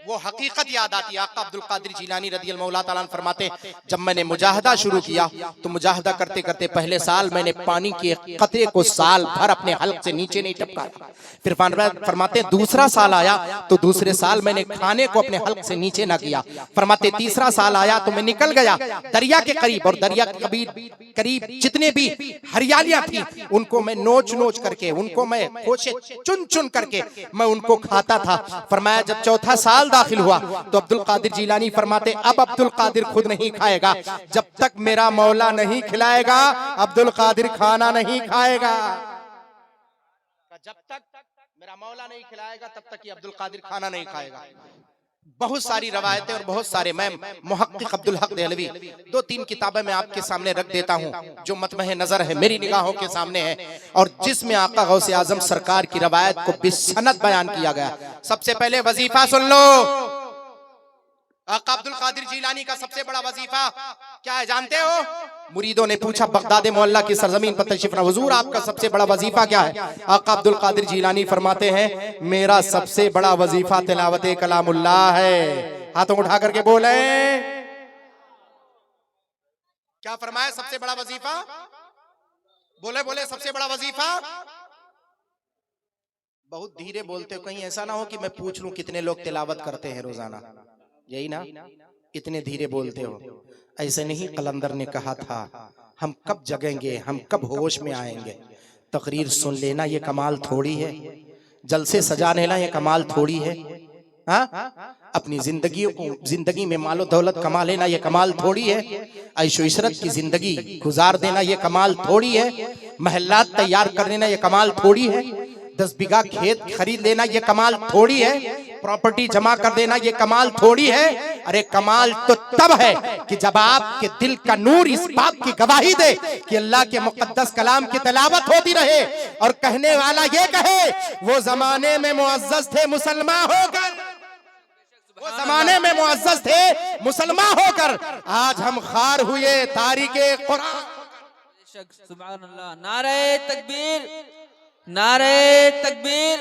वो हकीकत याद आती है। आका अब्दुल कादिर जिलानी रज़ियल्लाहु तआला अन्हु फरमाते, जब मैंने मुजाहिदा शुरू किया तो मुजाहिदा करते करते पहले साल मैंने पानी के कतरे को साल भर अपने हल्क से नीचे नहीं टपकाया। फिर फरमाते दूसरा साल आया तो दूसरे साल मैंने खाने को अपने हल्क से नीचे ना किया। फरमाते तीसरा साल आया तो मैं निकल गया दरिया के करीब, और दरिया के करीब जितने भी हरियालियां थी उनको मैं नोच नोच करके, उनको मैं खोचे चुन चुन करके मैं उनको खाता था। फरमाया जब चौथा साल दाखिल हुआ तो अब्दुल कादिर जिलानी फरमाते, अब अब्दुल कादिर खुद नहीं खाएगा, जब तक मेरा मौला नहीं खिलाएगा अब्दुल कादिर खाना नहीं खाएगा। जब तक मेरा मौला नहीं खिलाएगा तब तक ये अब्दुल कादिर खाना नहीं खाएगा। बहुत सारी रवायतें और बहुत सारे, मैं मुहक्किक अब्दुल हक देहलवी 2-3 किताबें मैं आपके सामने रख देता हूं जो मतमह नजर है, मेरी निगाहों के सामने है, और जिसमें आका गौसे आजम सरकार की रवायत को बिसनद बयान किया गया। सबसे पहले वजीफा सुन लो, आका अब्दुल कादिर जिलानी का सबसे बड़ा वजीफा क्या है जानते हो? मुरीदों ने पूछा बगदाद मोहल्ला की सरजमीन पर तशरीफ रखा, हुजूर आपका सबसे बड़ा वजीफा क्या है? आका अब्दुल कादिर जिलानी फरमाते हैं, मेरा सबसे बड़ा वजीफा तिलावत कलामुल्लाह है। हाथों उठा करके बोले, क्या फरमाया? सबसे बड़ा वजीफा, बोले बोले सबसे बड़ा वजीफा। बहुत धीरे बोलते हो, कहीं ऐसा ना हो कि मैं पूछ लूं कितने लोग तिलावत करते हैं रोजाना, यही ना? इतने धीरे बोलते हो। ऐसे नहीं कलंदर ने कहा था, हम कब जगेंगे, हम कब होश में आएंगे। तकरीर सुन लेना ये कमाल थोड़ी है, जलसे सजा लेना ये कमाल थोड़ी है, हाँ? अपनी जिंदगी में मालो दौलत कमा लेना ये कमाल थोड़ी है, ऐशो इशरत की जिंदगी गुजार देना ये कमाल थोड़ी है, महल्लात तैयार कर लेना ये कमाल थोड़ी है, 10 बीघा खेत खरीद लेना ये कमाल थोड़ी है, प्रॉपर्टी जमा कर देना ये कमाल थोड़ी है। अरे कमाल तो तब है कि जब आपके दिल का नूर इस बात की गवाही दे कि अल्लाह के मुकद्दस कलाम की तिलावत होती रहे और कहने वाला ये कहे वो जमाने में मुअज़्ज़ज़ थे मुसलमान होकर, वो जमाने में मुअज़्ज़ज़ थे मुसलमान होकर, आज हम खार हुए तारीके कुरान। सुभान अल्लाह। नारे तकबीर, नारे तकबीर,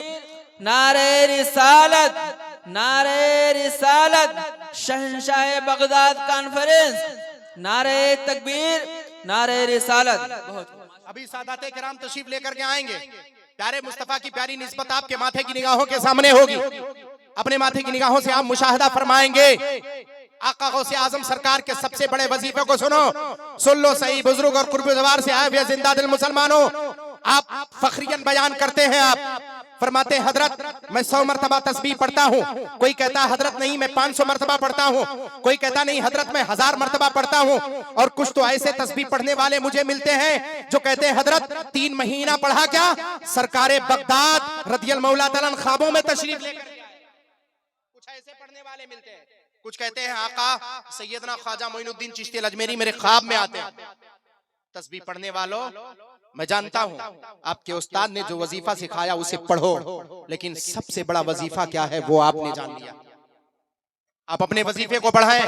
नारे रिसालत, नारे रिसालत, शहंशाह बगदाद कॉन्फ्रेंस, नारे तकबीर, नारे रिसालत। अभी सादाते किराम तशरीफ लेकर के आएंगे। प्यारे मुस्तफा की प्यारी निस्बत आपके माथे की निगाहों के सामने होगी। अपने माथे की निगाहों से आप मुशाहिदा फरमाएंगे। आका गौसे आजम सरकार के सबसे बड़े वजीफे को सुनो, सुन लो सही बुजुर्ग और कुर्ब से आए हुए जिंदा दिल मुसलमानों। आप फखरियन बयान करते हैं, आप फरमाते हैं हजरत मैं 100 मरतबा तस्बीह पढ़ता हूँ, कोई कहता है हजरत नहीं मैं 500 मरतबा पढ़ता हूँ, कोई कहता नहीं हजरत मैं 1000 मरतबा पढ़ता हूँ, और कुछ तो ऐसे तस्बीह पढ़ने वाले मुझे मिलते हैं जो कहते हैं हजरत 3 महीना पढ़ा क्या। सरकारे बगदाद रदियल मौला तआला ख्वाबों में तशरीफ लेकर, कुछ ऐसे पढ़ने वाले मिलते हैं। कुछ कहते हैं आका सैयदना ख्वाजा मोइनुद्दीन चिश्ती अजमेरी मेरे ख्वाब में आते हैं। तस्बीह पढ़ने वालों, मैं जानता हूं आपके उस्ताद ने जो वजीफा सिखाया उसे पढ़ो, लेकिन सबसे बड़ा वजीफा क्या है वो आपने जान लिया। आप अपने वजीफे को पढ़ाएं,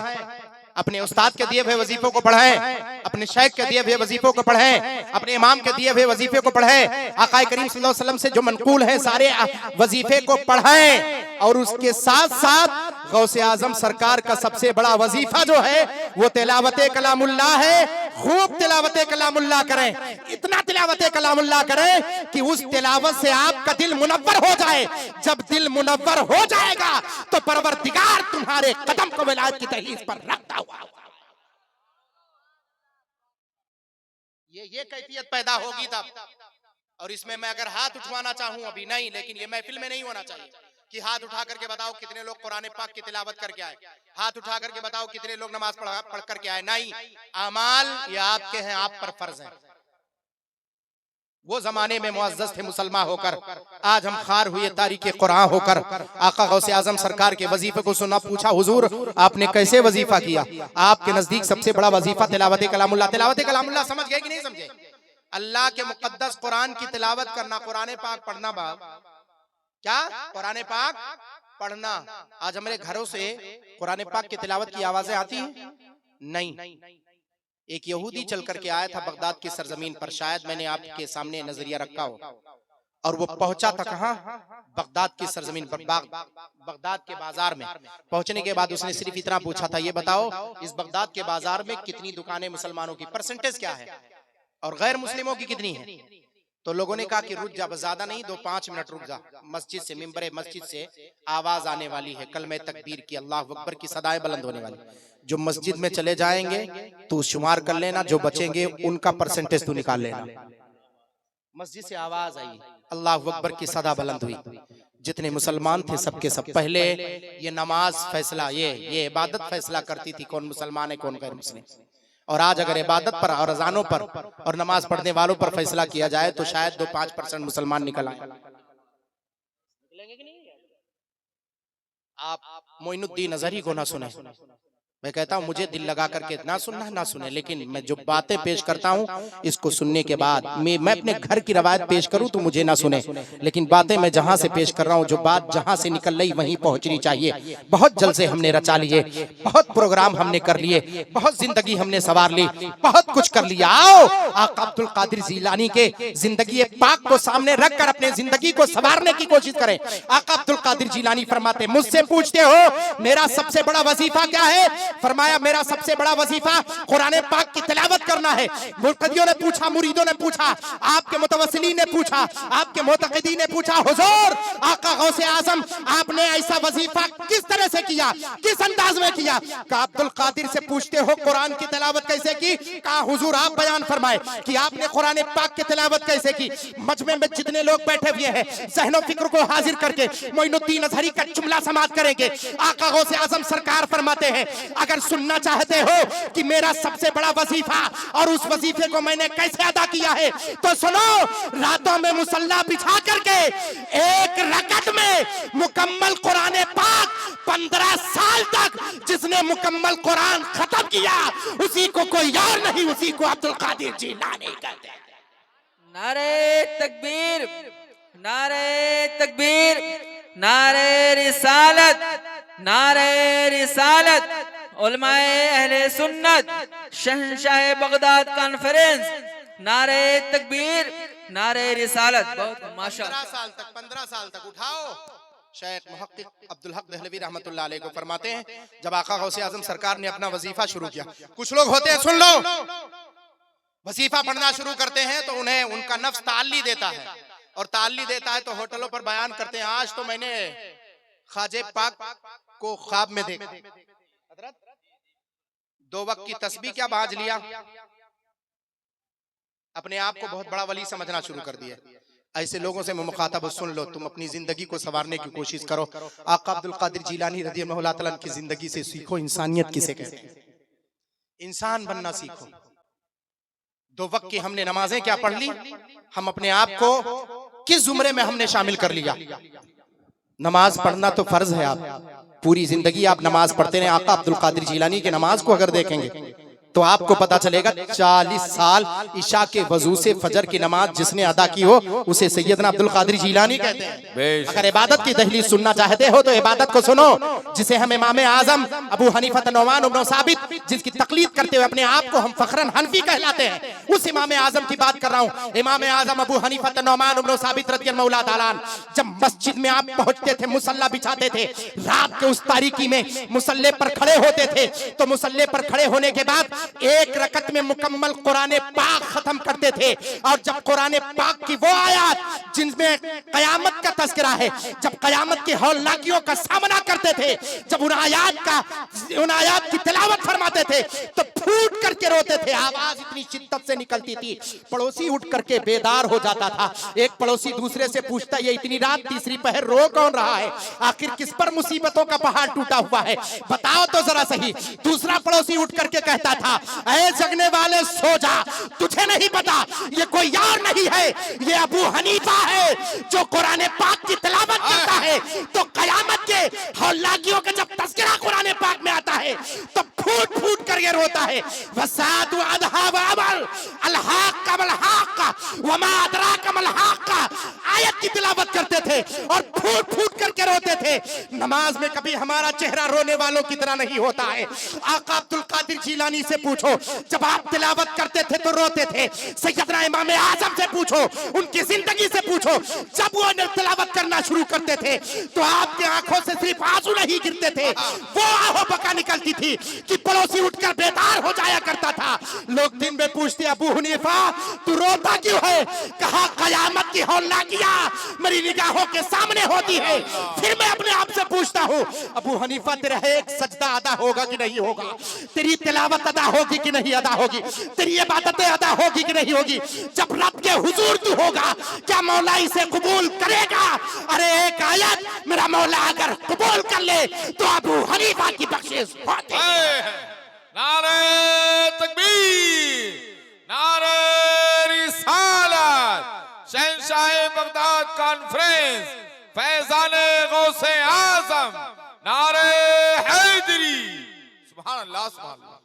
अपने उस्ताद के दिए हुए वजीफों को पढ़ें, अपने शेख के दिए हुए वजीफों को पढ़ें, अपने इमाम के दिए हुए वजीफे को पढ़ें, आका करीम सल्लल्लाहु अलैहि वसल्लम से जो मनकूल है सारे वजीफे को पढ़ें। और उसके साथ साथ गौसे आजम सरकार का सबसे बड़ा वजीफा जो है वो तिलावत कलामुल्लाह है। खूब तिलावत कलामुल्लाह करें, इतना तिलावत कलामुल्लाह करें कि उस तिलावत से आपका दिल मुनव्वर हो जाए। जब दिल मुनव्वर हो जाएगा तो परवरदिगार तुम्हारे कदम को विलायत की दहलीज पर रखता हुआ ये कैफियत पैदा होगी तब। और इसमें मैं अगर हाथ उठवाना चाहूं अभी नहीं, लेकिन ये महफिल में नहीं होना चाहिए कि हाथ उठा करके बताओ कितने लोग कुरान पाक की तिलावत करके आए, हाथ उठा करके बताओ कितने लोग नमाज पढ़ करके आए। नहीं, अमाल ये आपके हैं, आप पर फर्ज है। वो जमाने में मुअज़्ज़ज़ थे मुसलमान होकर, आज हम खार हुए तारीके कुरान होकर। आका गौसे आजम सरकार के वजीफे को सुना, पूछा हुजूर आपने कैसे वजीफा किया। आपके नजदीक सबसे बड़ा वजीफा तिलावत कलामुल्लाह। तिलावत कलामुल्लाह समझ गए कि नहीं समझे? अल्लाह के मुकद्दस कुरान की तिलावत करना, कुरान पाक पढ़ना। बाप क्या कुरान पाक पढ़ना। आज हमारे घरों से कुरान पाक की तिलावत की आवाजें आती हैं? नहीं। एक यहूदी चल करके आया था बगदाद की सरजमीन पर, शायद मैंने आपके सामने नजरिया रखा हो, और वो पहुंचा था कहां? बगदाद की सरजमीन पर, बगदाद के बाजार में। पहुंचने के बाद उसने सिर्फ इतना पूछा था, ये बताओ इस बगदाद के बाजार में कितनी दुकानें मुसलमानों की, परसेंटेज क्या है, और गैर मुस्लिमों की कितनी है? तो लोगों ने कहा कि रुक जा, बस ज्यादा नहीं, 2-5 मिनट रुक जा। मस्जिद से, मिंबरे मस्जिद से आवाज आने वाली है, कलमे तकबीर की, अल्लाह अकबर की सदाएं बुलंद होने वाली। जो मस्जिद में चले जाएंगे तू शुमार कर लेना, जो बचेंगे उनका परसेंटेज तू निकाल लेना। मस्जिद से आवाज आई, अल्लाह अकबर की सदा बुलंद हुई। जितने मुसलमान थे सबके सब पहले ये नमाज फैसला, ये इबादत फैसला करती थी कौन मुसलमान है कौन गैर मुस्लिम। और आज अगर इबादत पर और अजानों पर और नमाज पढ़ने वालों पर फैसला किया जाए तो शायद 2-5% मुसलमान निकल आए। आप मोइनुद्दीन अजहरी को ना सुने, मैं कहता हूं मुझे दिल लगा करके ना सुनना ना सुने, लेकिन मैं जो बातें पेश करता हूं इसको सुनने के बाद मैं अपने घर की रवायत पेश करूं तो मुझे ना सुने, लेकिन बातें मैं जहां से पेश कर रहा हूं, जो बात जहां से निकल रही वहीं पहुंचनी चाहिए। बहुत जलसे हमने रचा लिए, बहुत प्रोग्राम हमने कर लिए, बहुत जिंदगी हमने सवार ली, बहुत कुछ कर लिया। आओ आका अब्दुल कादिर जिलानी के जिंदगी पाक को सामने रखकर अपने जिंदगी को संवारने की कोशिश करें। आका अब्दुल कादिर जिलानी फरमाते, मुझसे पूछते हो मेरा सबसे बड़ा वजीफा क्या है? फरमाया मेरा सबसे बड़ा वजीफा कुरान पाक की तिलावत करना है। मुर्तदियों ने पूछा, मुरीदों ने पूछा, आपके मुतवस्सिलीन ने पूछा, आपके मुतक़िदीन ने पूछा, हुजूर आका गौसे आजम आपने ऐसा वजीफा किस तरह से किया, किस अंदाज में किया? कहा अब्दुल कादिर से पूछते हो कुरान की तिलावत कैसे की? कहा हुजूर आप बयान फरमाए कि आपने कुरान पाक की तिलावत कैसे की। मजमे में जितने लोग बैठे हुए हैं ज़हनो फिक्र को हाजिर करके मोइनुद्दीन अजहरी का जुमला समाअत करेंगे। आका गौसे आजम सरकार फरमाते हैं अगर सुनना चाहते हो कि मेरा सबसे बड़ा वजीफा और उस वजीफे को मैंने कैसे अदा किया है, तो सुनो। रातों में मुसल्ला बिछा करके एक रकत में मुकम्मल कुरान पाक 15 साल तक जिसने मुकम्मल कुरान खत्म किया, उसी को कोई और नहीं, उसी को अब्दुल कादिर जीलानी कहते हैं। नारे तकबीर, नारे तकबीर, नारे रिसालत, नारे रिसालत। उलमाए अहले सुन्नत शहंशाह बगदाद कॉन्फ्रेंस, नारे तकबीर, नारे रिसालत। बहुत माशाअल्लाह। 15 साल तक उठाओ। शेख मुहक्किक अब्दुल हक दहलवी रहमतुल्लाह अलैह को फरमाते हैं, जब आका गौसे आजम सरकार ने अपना वजीफा शुरू किया, कुछ लोग होते हैं, सुन लो, वजीफा पढ़ना शुरू करते हैं तो उन्हें उनका नफ्स ताल्ली देता है, और ताल्ली देता है तो होटलों पर बयान करते हैं, आज तो मैंने ख्वाजे पाक को ख्वाब में देखा, हजरत 2 वक्त की तस्बीह क्या बाज लिया, अपने आप को बहुत बड़ा वली समझना शुरू कर दिया। ऐसे लोगों से मुखातब सुन लो, तुम अपनी जिंदगी को संवारने की कोशिश करो। आका अब्दुल कादिर जीलानी रज़ियल्लाहु तआला की जिंदगी से सीखो, इंसानियत किसे कहते हैं, इंसान बनना सीखो। 2 वक्त की हमने नमाजें क्या पढ़ ली, हम अपने आप को किस जुमरे में हमने शामिल कर लिया। नमाज पढ़ना तो फर्ज है, आप पूरी जिंदगी आप नमाज पढ़ते रहे। आका अब्दुल कादिर जीलानी के नमाज को अगर देखेंगे तो आपको पता चलेगा 40 साल इशा के वजू से फजर की नमाज जिसने अदा की हो, उसे सैयदना अब्दुल कादिर जीलानी कहते हैं। अगर इबादत की दहलीज सुनना चाहते हो तो इबादत को सुनो, जिसे हम इमाम आजम अबू हनीफा नुमान इब्न साबित, जिसकी तकलीद करते हुए अपने आप को हम फखरन हनफी कहलाते हैं, उस इमाम आजम की बात कर रहा हूँ। इमाम आजम अबू हनीफा नुमान इब्न साबित रज़ियल्लाहु तआला अन्हु जब मस्जिद में आप पहुंचते थे, मुसल्ला बिछाते थे, रात के उस तारीकी में मुसल्ले पर खड़े होते थे, तो मुसल्ले पर खड़े होने के बाद एक रकत में मुकम्मल कुरान पाक खत्म करते थे। और जब कुरान पाक की वो आयत जिनमें कयामत का तज़किरा है, जब कयामत की हौलनाकियों का सामना करते थे, जब उन आयत की तिलावत फरमाते थे तो फूट करके रोते थे, आवाज इतनी शिद्दत से निकलती थी, पड़ोसी उठ करके बेदार हो जाता था। एक पड़ोसी दूसरे से पूछता, ये इतनी रात तीसरी पहर रो कौन रहा है, आखिर किस पर मुसीबतों का पहाड़ टूटा हुआ है, बताओ तो जरा सही। दूसरा पड़ोसी उठ करके कहता था, ऐ जगने वाले सो जा, तुझे नहीं पता ये कोई और नहीं है, ये अबू हनीफा है जो कुरान पाक की तिलावत करता है, तो कयामत के हौलाकियों का जब तज़किरा कुरान पाक में आता है तो फूट फूट करके रोता है। वसादु अदहा व अमल अलहाक वल हाक व मा अदराक मल हाक, आयत की तिलावत करते थे और फूट फूट करके रोते थे। नमाज में कभी हमारा चेहरा रोने वालों की तरह नहीं होता है। आका अब्दुल कादिर जीलानी से पूछो, जब आप तिलावत करते थे तो रोते थे। सैयदना इमाम आजम से पूछो, उनकी जिंदगी से पूछो, जब वो तिलावत करना शुरू करते थे तो आपकी आंखों से सिर्फ आंसू नहीं गिरते थे, वो आहो बका निकलती थी कि पड़ोसी उठकर बेदार हो जाया करता था। लोग दिन में पूछते, अबू हनीफा तू रोता क्यों है, कहा कयामत की हौलनाकियां मेरी निगाहों के सामने होती है। फिर मैं अपने आप से पूछता हूँ, अबू हनीफा तेरा एक सजदा अदा होगा कि नहीं होगा, तेरी तिलावत अदा होगी कि नहीं अदा होगी, तेरी इबादतें अदा होगी कि नहीं होगी। जब रब के हुजूर तू होगा, क्या मौला इसे कबूल करेगा? अरे एक आयत मेरा मौला अगर कबूल कर ले तो अबू हनीफा की बख्शिश होती है। नारे तकबीर, नारे रिसालत, शहंशाह बगदाद कॉन्फ्रेंस, फैजाने गौसे आजम, नारे हैदरी। सुभान अल्लाह, सुभान अल्लाह,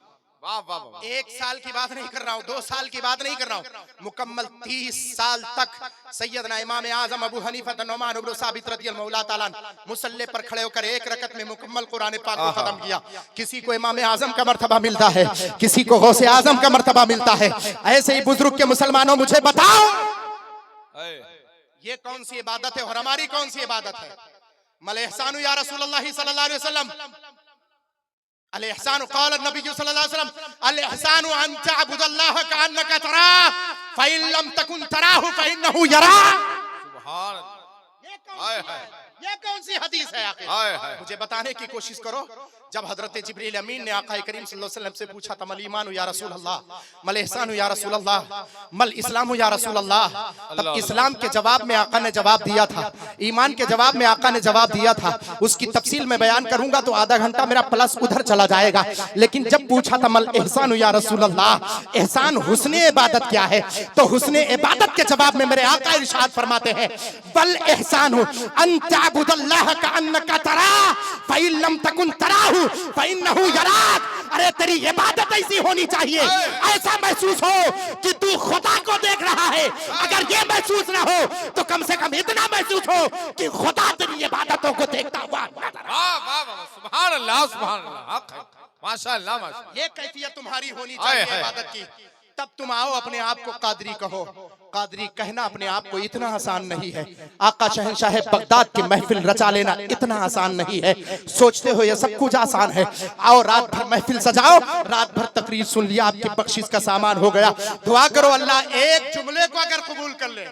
वाह वाह वाह। 1 साल की बात नहीं कर रहा हूँ, 2 साल की बात नहीं कर रहा हूँ, मुकम्मल 30 साल तक सैयदना इमाम आजम अबू हनीफा नुमान इब्न साबित रज़ियल्लाहु तआला अन्हु मुसल्ले पर खड़े होकर एक रकत में मुकम्मल कुरान पाक को खत्म किया। किसी को इमाम आजम का मर्तबा मिलता है, किसी को गौसे आजम का मर्तबा मिलता है। ऐसे ही बुजुर्ग के मुसलमानों मुझे बताओ, ये कौन सी इबादत है और हमारी कौन सी इबादत है? मल इहसानु या रसूलुल्लाह सल्लल्लाहु अलैहि वसल्लम, अल इहसानु क़ाल नबी सल्लल्लाहु अलैहि वसल्लम, अल इहसानु अन तअबुदल्लाह कअन्नका तराह फ़इन लम तकुन तराहु फ़इन्नहु यराक। सुभान अल्लाह, ये कौन सी हदीस है आखिर? मुझे बताने की कोशिश करो। जब हजरत जिब्रील अमीन ने आका करीम सल्लल्लाहु अलैहि वसल्लम से पूछा था मल ईमान या रसूल अल्लाह, मल एहसान या रसूल अल्लाह, मल इस्लाम या रसूल अल्लाह, तब इस्लाम के जवाब में आका ने जवाब दिया था, ईमान के जवाब में आका ने जवाब दिया था। उसकी तफसील में बयान करूंगा तो आधा घंटा मेरा प्लस उधर चला जाएगा। लेकिन जब पूछा था मल एहसान या रसूल अल्लाह, एहसान हुस्ने इबादत क्या है, तो हुस्ने इबादत के जवाब में मेरे आका इरशाद फरमाते हैं बल एहसान अन तअबुदल्लाह कअन्नका तरा फ़इन लम तकुन तराहु फ़इन्नहु यराक। अरे तेरी इबादत ऐसी होनी चाहिए, ऐसा महसूस हो कि तू खुदा को देख रहा है। अगर ये महसूस ना हो तो कम से कम इतना महसूस हो कि खुदा तेरी इबादतों को देखता हुआ। वाह वाह वाह, सुभान अल्लाह सुभान अल्लाह, माशाअल्लाह माशाअल्लाह। ये कैफियत तुम्हारी होनी चाहिए इबादत की। तब तुम आओ अपने आप को कादरी कहो। कादरी कहना अपने आप को इतना आसान नहीं है। आका शहंशाह बगदाद की महफिल रचा लेना इतना आसान नहीं है। सोचते हो ये सब कुछ आसान है। आओ रात भर महफिल सजाओ, रात भर तकरीर सुन लिया, आपकी बख्शिश का सामान हो गया। दुआ करो अल्लाह एक जुमले को अगर कबूल कर ले,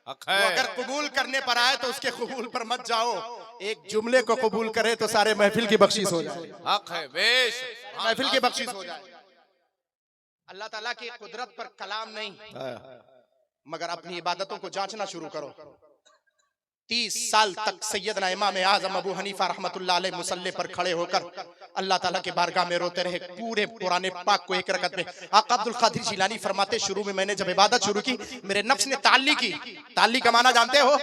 अगर कबूल करने पर आए तो उसके कबूल पर मत जाओ। एक जुमले को कबूल करे तो सारे महफिल की बख्शिश हो जाए, महफिल की बख्शिश हो जाए। अल्लाह ताला की कुदरत पर कलाम नहीं, मगर अपनी इबादतों को जांचना शुरू करो। 30 साल तक सैयदना इमाम आजम अबू हनीफा रहमतुल्लाह अलैह मुसल्ले पर खड़े होकर अल्लाह ताला के बारगाह में रोते रहे पूरे पुराने पाक को एक रकत में। आका अब्दुल कादिर जिलानी फरमाते शुरू में मैंने जब इबादत शुरू की मेरे नफ्स ने ताल्ली की। ताल्ली का माना जानते हो?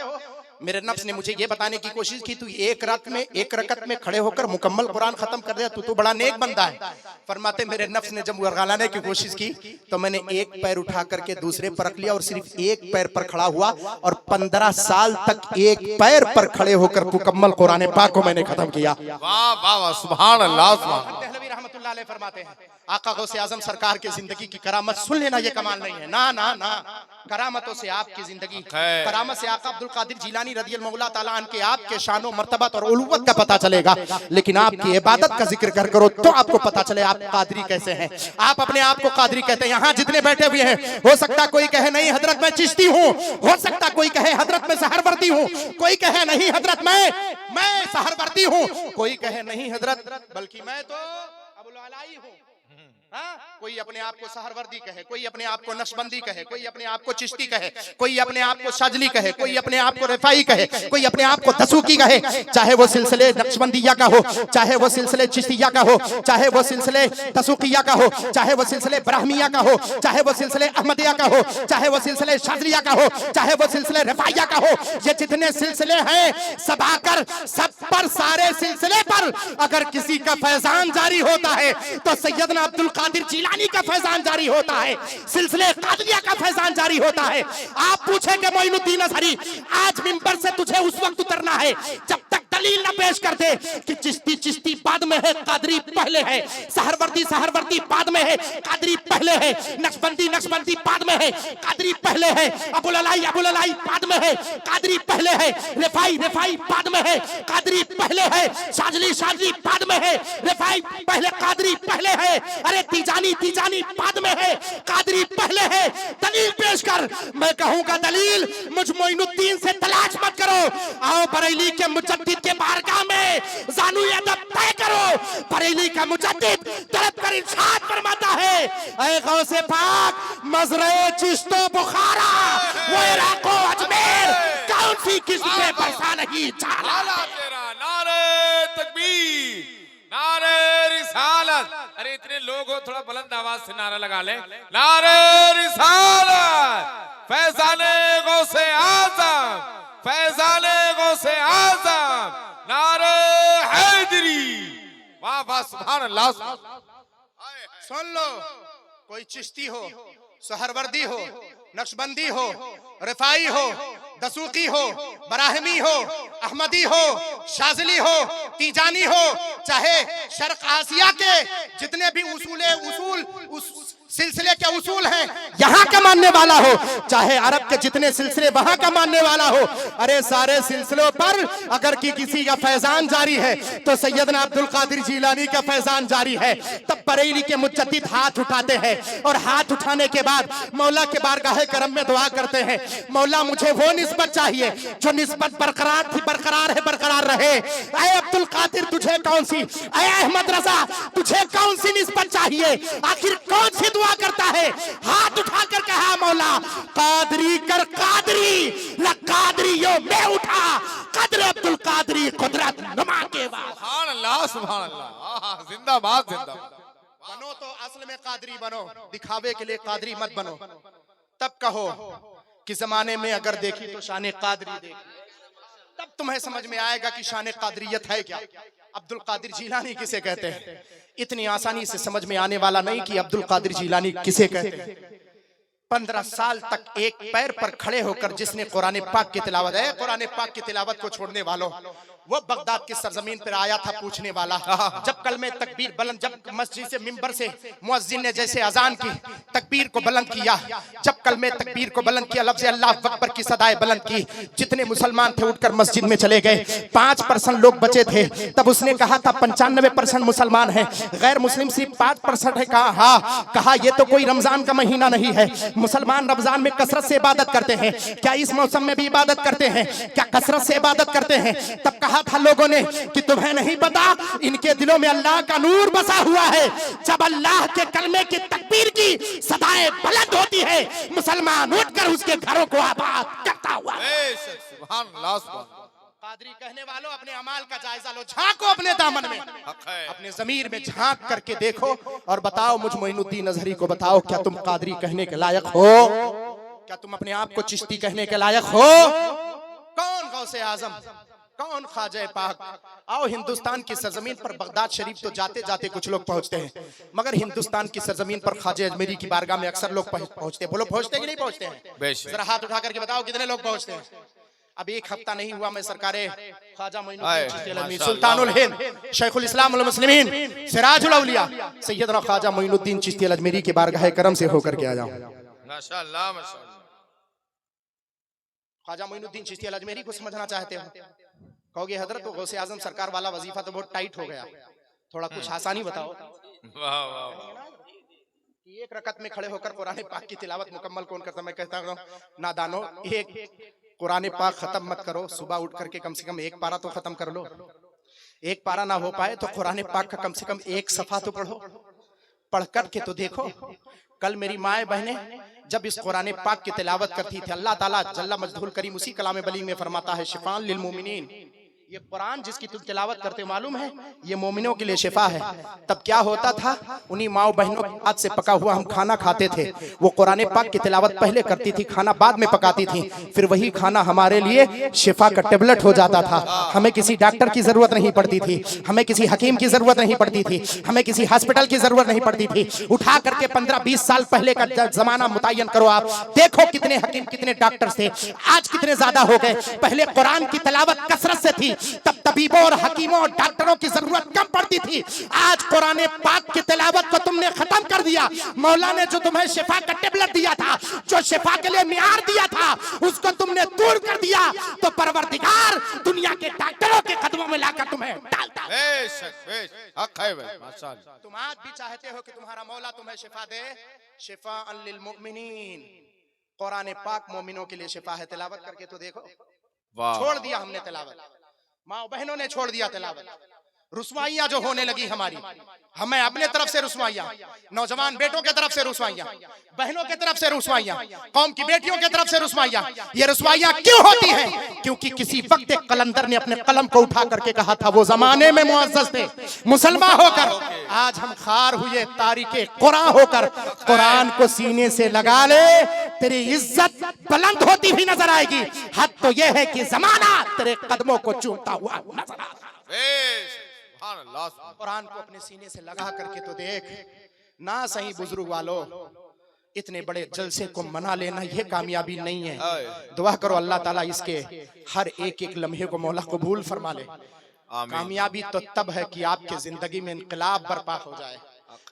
मेरे नफ्स ने मुझे ये बताने की कोशिश की तू एक रकत में खड़े होकर मुकम्मल कुरान खत्म कर दिया, तू तो बड़ा नेक बंदा है। फरमाते मेरे नफ्स ने जब वर्गालाने की कोशिश की तो मैंने एक पैर उठा करके दूसरे पर रख लिया और सिर्फ एक पैर पर खड़ा हुआ और 15 साल तक एक पैर पर खड़े होकर मुकम्मल कुरान पाक को मैंने खत्म किया। वाह वाह वाह, सुभान अल्लाह सुभान अल्लाह। देहलवी रहमतुल्लाह अलैह फरमाते हैं आका गौसे आजम सरकार की जिंदगी की करामत सुन लेना ये कमाल नहीं है, ना ना ना, करामतों से आपकी जिंदगी, करामत से आका अब्दुल कादिर जिलानी रदियल्लाहु ताला अन्हु के आपके शानो मर्तबत और उलूवत का पता चलेगा। लेकिन आपकी इबादत का जिक्र कर करो तो आपको पता चले आप कादरी कैसे हैं। आप अपने आप को कादरी कहते हैं। यहाँ जितने बैठे हुए हैं हो सकता कोई कहे नहीं हजरत मैं चिश्ती हूँ, हो सकता कोई कहे हजरत मैं सहरवर्दी हूँ, कोई कहे नहीं हजरत मैं सहरवर्दी हूँ, कोई कहे नहीं हजरत बल्कि मैं तो अबुल अलाई हूँ। कोई अपने आप को सहरवर्दी कहे, कोई अपने आप को नक्शबंदी कहे, कोई अपने आप को चिश्ती कहे, कोई अपने आप को शाजली कहे, कोई अपने आप को रिफाई कहे, कोई अपने आप को दसूकी कहे। चाहे वो सिलसिले नक्शबंदिया का हो, चाहे वो सिलसिले चिश्तिया का हो, चाहे वो सिलसिले दसूकिया का हो, चाहे वो सिलसिले ब्राह्मिया का हो, चाहे वो सिलसिले अहमदिया का हो, चाहे वो सिलसिले शाजलिया का हो, चाहे वो सिलसिले रिफाइया का हो। ये जितने सिलसिले हैं सब आकर सब पर सारे सिलसिले पर अगर किसी का फैजान जारी होता है तो सैयदना अब्दुल कादिर जिलानी का फैजान जारी होता है, सिलसिले कादरिया का फैजान जारी होता है। आप पूछेंगे मोइनुद्दीन अजहरी आज मिंबर से तुझे उस वक्त उतरना है जब तक दलील न पेश कर दे कि चिश्ती चिश्ती बाद में है कादरी पहले है, सहरवर्दी सहरवर्दी बाद में है कादरी पहले है, नक्शबंदी नक्शबंदी बाद में है कादरी पहले है, अबुल अलाई बाद में है कादरी पहले है, रिफाई रिफाई बाद में है कादरी पहले है, शाजली शाजली बाद में है, रिफाई पहले कादरी पहले है, अरे तीजानी तीजानी बाद में है कादरी पहले है। दलील पेश कर। मैं कहूंगा दलील मुझ मोइनुद्दीन से तलाश मत करो, आओ बरेली के मुजद्दिद के बारगाह में जानू अदब तय करो। बरेली का मुजद्दिद तलब कर इरशाद फरमाता है ऐ गौसे पाक मजरे चिश्तो बुखारा वो इराको अजमेर कौन सी किस्में बरसा नहीं चाला। नारे तकबीर, नारे रिसालत। अरे इतने लोग हो थोड़ा बुलंद आवाज से नारा लगा ले। नारे रिसालत, फैजाने गौसे आजम, फैजाने गौसे आजम, नारे हैदरी। वाह वाह, सुभान अल्लाह। सुन लो, कोई चिश्ती हो, सहरवर्दी हो, नक्शबंदी हो, रिफाई हो, दसूकी हो, बराहमी हो, अहमदी हो, शाजली हो, तीजानी हो, चाहे शर्क आसिया के जितने भी उसूल सिलसिले के उसूल हैं, यहाँ का मानने वाला हो, चाहे अरब के जितने सिलसिले वहां का मानने वाला हो, अरे सारे सिलसिलों पर अगर किसी का फैजान जारी है तो सैयदना अब्दुल कादिर जिलानी का फैजान जारी है। तब बरेली के मुजद्दिद हाथ उठाते हैं और हाथ उठाने के बाद मौला के बारगाह करम में दुआ करते हैं, मौला मुझे वो निस्बत चाहिए जो निस्बत बरकरार थी, बरकरार रहे। ऐ अब्दुल कादिर तुझे कौन सी, ऐ अहमद रजा तुझे कौन सी निस्बत चाहिए, आखिर कौन सी दुआ करता है? हाथ उठाकर कहा मौला कादरी कर कादरी, ला कादरी यो मैं उठा, कदर अब्दुल कादरी कुदरत नुमा के बाद। सुभान अल्लाह, सुभान अल्लाह, जिंदाबाद जिंदाबाद। बनो तो असल में कादरी बनो, दिखावे के लिए कादरी मत बनो। तब कहो कि जमाने में अगर देखी तो शान कादरी देखी, तब तुम्हें समझ में आएगा कि शान कादरियत है क्या, अब्दुल कादिर जिलानी किसे कहते हैं। इतनी आसानी से समझ में आने वाला नहीं कि अब्दुल कादिर जिलानी किसे कहते हैं। 15 साल तक एक पैर पर खड़े होकर जिसने कुरान पाक की तिलावत है, कुरान पाक की तिलावत को छोड़ने वालों, वो बगदाद की सरजमीन पर आया था पूछने वाला। जब कलमे तकबीर बुलंद, जब मस्जिद से मिंबर से मुअज्जिन ने जैसे अजान की तकबीर को बुलंद किया, जब कलमे तकबीर को बुलंद किया, लफ्ज़ अल्लाह अकबर की सदाएं बुलंद की, जितने मुसलमान थे उठकर मस्जिद में चले गए। 5% लोग बचे थे। तब उसने कहा था 95% मुसलमान हैं, गैर मुस्लिम सिर्फ 5% है। कहा हाँ, कहा ये तो कोई रमजान का महीना नहीं है, मुसलमान रमजान में कसरत से इबादत करते हैं, क्या इस मौसम में भी इबादत करते हैं, क्या कसरत से इबादत करते हैं? तब कहा था लोगों ने कि तुम्हें नहीं पता, इनके दिलों में अल्लाह का नूर बसा हुआ है। जब अल्लाह के कलमे की तकबीर की सदाएं बुलंद होती है, मुसलमान उठकर उसके घरों को आबाद करता हुआ। सुभान अल्लाह, सुभान अल्लाह। कादरी कहने वालों, अपने अमाल का जायजा लो, झांको अपने दामन में, अपने ज़मीर में झांक करके देखो और बताओ मुझ मोइनुद्दीन अजहरी को बताओ, क्या तुम कादरी कहने के लायक हो? क्या तुम अपने आप को चिश्ती कहने के लायक हो? कौन गौसे आजम, कौन ख्वाजा पाक? आओ हिंदुस्तान की सरजमीन पर बगदाद शरीफ तो जाते जाते कुछ लोग पहुंचते हैं, मगर हिंदुस्तान की सरजमीन पर ख्वाजा अजमेरी की बारगाह में अक्सर लोग पहुंचते हैं। बोलो पहुंचते कि नहीं पहुंचते हैं? जरा हाथ उठा करके बताओ कितने लोग पहुंचते हैं। अब एक हफ्ता नहीं हुआ मैं सरकारे ख्वाजा मोइनुद्दीन चिश्ती अल-अजमेरी, सुल्तानुल हिंद, शेखुल इस्लाम वल मुस्लिमीन, सिराजुल औलिया सैयदना ख्वाजा मोइनुद्दीन चिश्ती अल-अजमेरी की बारगाह करम से होकर के आ जाऊं। माशाअल्लाह, माशाअल्लाह। ख्वाजा मोइनुद्दीन चिश्ती अल-अजमेरी को समझना चाहते हो? कहोगे हजरत तो गौसे आजम सरकार वाला वजीफा तो बहुत टाइट हो गया, थोड़ा कुछ आसानी बताओ। वाह वाह वाह। एक रकत में खड़े होकर कुरान पाक की तिलावत मुकम्मल कौन करता? मैं कहता हूँ नादानो, एक कुरान पाक खत्म मत करो, सुबह उठ करके कम से कम एक पारा तो खत्म कर लो। एक पारा ना हो पाए तो कुरान पाक का कम से कम एक सफा तो पढ़ो। पढ़ करके तो देखो। कल मेरी माए बहने जब इस कुरान पाक की तिलावत करती थी, अल्लाह ताला जल्ला मजदूर करीम उसी कलाम बली में फरमाता है शिफान लिल मोमिनीन, ये कुरान जिसकी तुम तिलावत करते मालूम है ये मोमिनों के लिए शिफा है। तब क्या होता था, उन्हीं माओ बहनों के हाथ से पका हुआ हम खाना खाते थे। वो कुरान पाक की तिलावत पहले करती थी, खाना बाद में पकाती थी, फिर वही खाना हमारे लिए शिफा का टेबलेट हो जाता था। हमें किसी डॉक्टर की जरूरत नहीं पड़ती थी, हमें किसी हकीम की जरूरत नहीं पड़ती थी, हमें किसी हॉस्पिटल की जरूरत नहीं पड़ती थी। उठा करके 15-20 साल पहले का जमाना मुतय्यन करो, आप देखो कितने हकीम कितने डॉक्टर थे, आज कितने ज्यादा हो गए। पहले कुरान की तिलावत कसरत से थी, तब तबीबों और हकीमों और डॉक्टरों की जरूरत कम पड़ती थी। आज कुरान पाक की तिलावत को तुमने खत्म कर दिया। मौला ने जो तुम्हें शिफा का टेबलेट दिया था, जो शिफा के लिए मियार दिया था, उसको तुमने दूर कर दिया, तो परवरदिगार दुनिया के डॉक्टरों के कदमों में लाकर तुम्हें डालता। तुम आज भी चाहते हो कि तुम्हारा मौला तुम्हें शिफा दे, शिफा लिल मुमिनीन, कुरान पाक मोमिनों के लिए शिफा है। तिलावत करके तो देखो। छोड़ दिया हमने तिलावत, माँ बहनों ने छोड़ दिया तिलावत। रुसवाइयां जो होने लगी हमारी, हमें अपने तरफ से रुसवाइयां, नौजवान बेटों के तरफ से रुसवाइयां, बहनों के तरफ से रुसवाइयां, कौम की बेटियों के तरफ से रुसवाइयां। ये रुसवाइयां क्यों होती हैं? क्योंकि किसी वक्त एक कलंदर ने अपने कलम को उठा करके कहा था, वो जमाने में मुअज़्ज़ज़ थे मुसलमान होकर, आज हम खार हुए तारीके कुरान होकर। कुरान को सीने से लगा ले, तेरी इज्जत बुलंद होती हुई नजर आएगी। हद तो यह है कि जमाना तेरे कदमों को चूमता हुआ नजर आता। कुरान को अपने सीने से लगा करके तो देख ना। सही बुजुर्ग वालों, इतने बड़े जलसे को मना लेना ये कामयाबी नहीं है। दुआ करो अल्लाह ताला इसके हर एक एक लम्हे को मौला कबूल फरमा ले। कामयाबी तो तब है कि आपके जिंदगी में इनकलाब बर्पा हो जाए,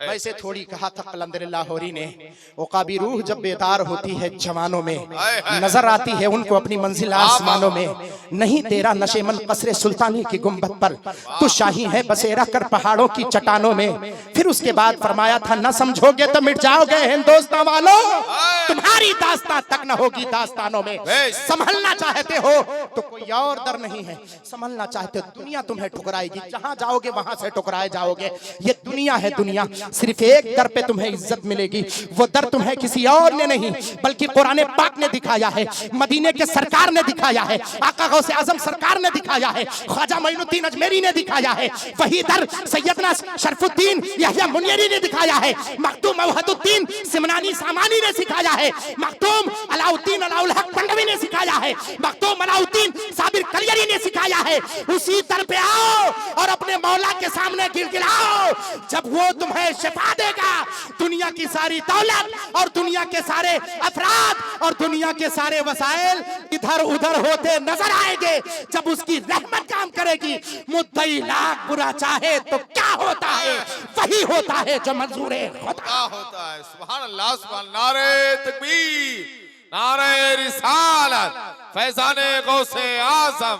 वैसे थोड़ी कहा था कलंदर लाहौरी ने, औकाबी रूह जब बेदार होती है जवानों में, नजर आती है उनको अपनी मंजिल आसमानों में। नहीं तेरा नशेमन कसरे सुल्तानी की गुंबद पर, तू शाही है बसेरा कर पहाड़ों की चट्टानों में। फिर उसके बाद फरमाया था न समझोगे तो मिट जाओगे हिंदुस्तान वालों, तुम्हारी दास्तां तक न होगी दास्तानों में। संभलना चाहते हो तो कोई और दर नहीं है, संभलना चाहते हो दुनिया तुम्हें ठुकराएगी, जहां जाओगे वहां से ठुकराए जाओगे। ये दुनिया है, दुनिया सिर्फ एक दर पे तुम्हें इज्जत मिलेगी, वो दर तुम्हें किसी और ने नहीं बल्कि कुरान पाक ने दिखाया है, मदीने के सरकार ने दिखाया है, आका गौसे आजम सरकार ने दिखाया है, ख्वाजा मोइनुद्दीन अजमेरी ने दिखाया है, वही दर सैयदना शरफुद्दीन यहया मुनियरी ने दिखाया है, मखदूम मौहदुद्दीन सिमनानी सामानी ने सिखाया है, मखदूम अलाउद्दीन अलाउल हक पंडवी ने सिखाया है, मखदूम अलाउद्दीन साबिर कलियरी ने सिखाया है। उसी दर पे आओ और अपने मौला के सामने गिड़गिड़ाओ, जब वो तुम्हें शिफा देगा। दुनिया की सारी दौलत और दुनिया के सारे अफराद और दुनिया के सारे वसाइल इधर उधर होते नजर आएंगे, जब उसकी रहमत काम करेगी। मुद्दई लाख बुरा चाहे तो क्या होता है, वही होता है जो मंजूर क्या होता है। सुभान अल्लाह, सुभान नारे तकबीर, नारे रिसालत, फैजाने गौसे आजम,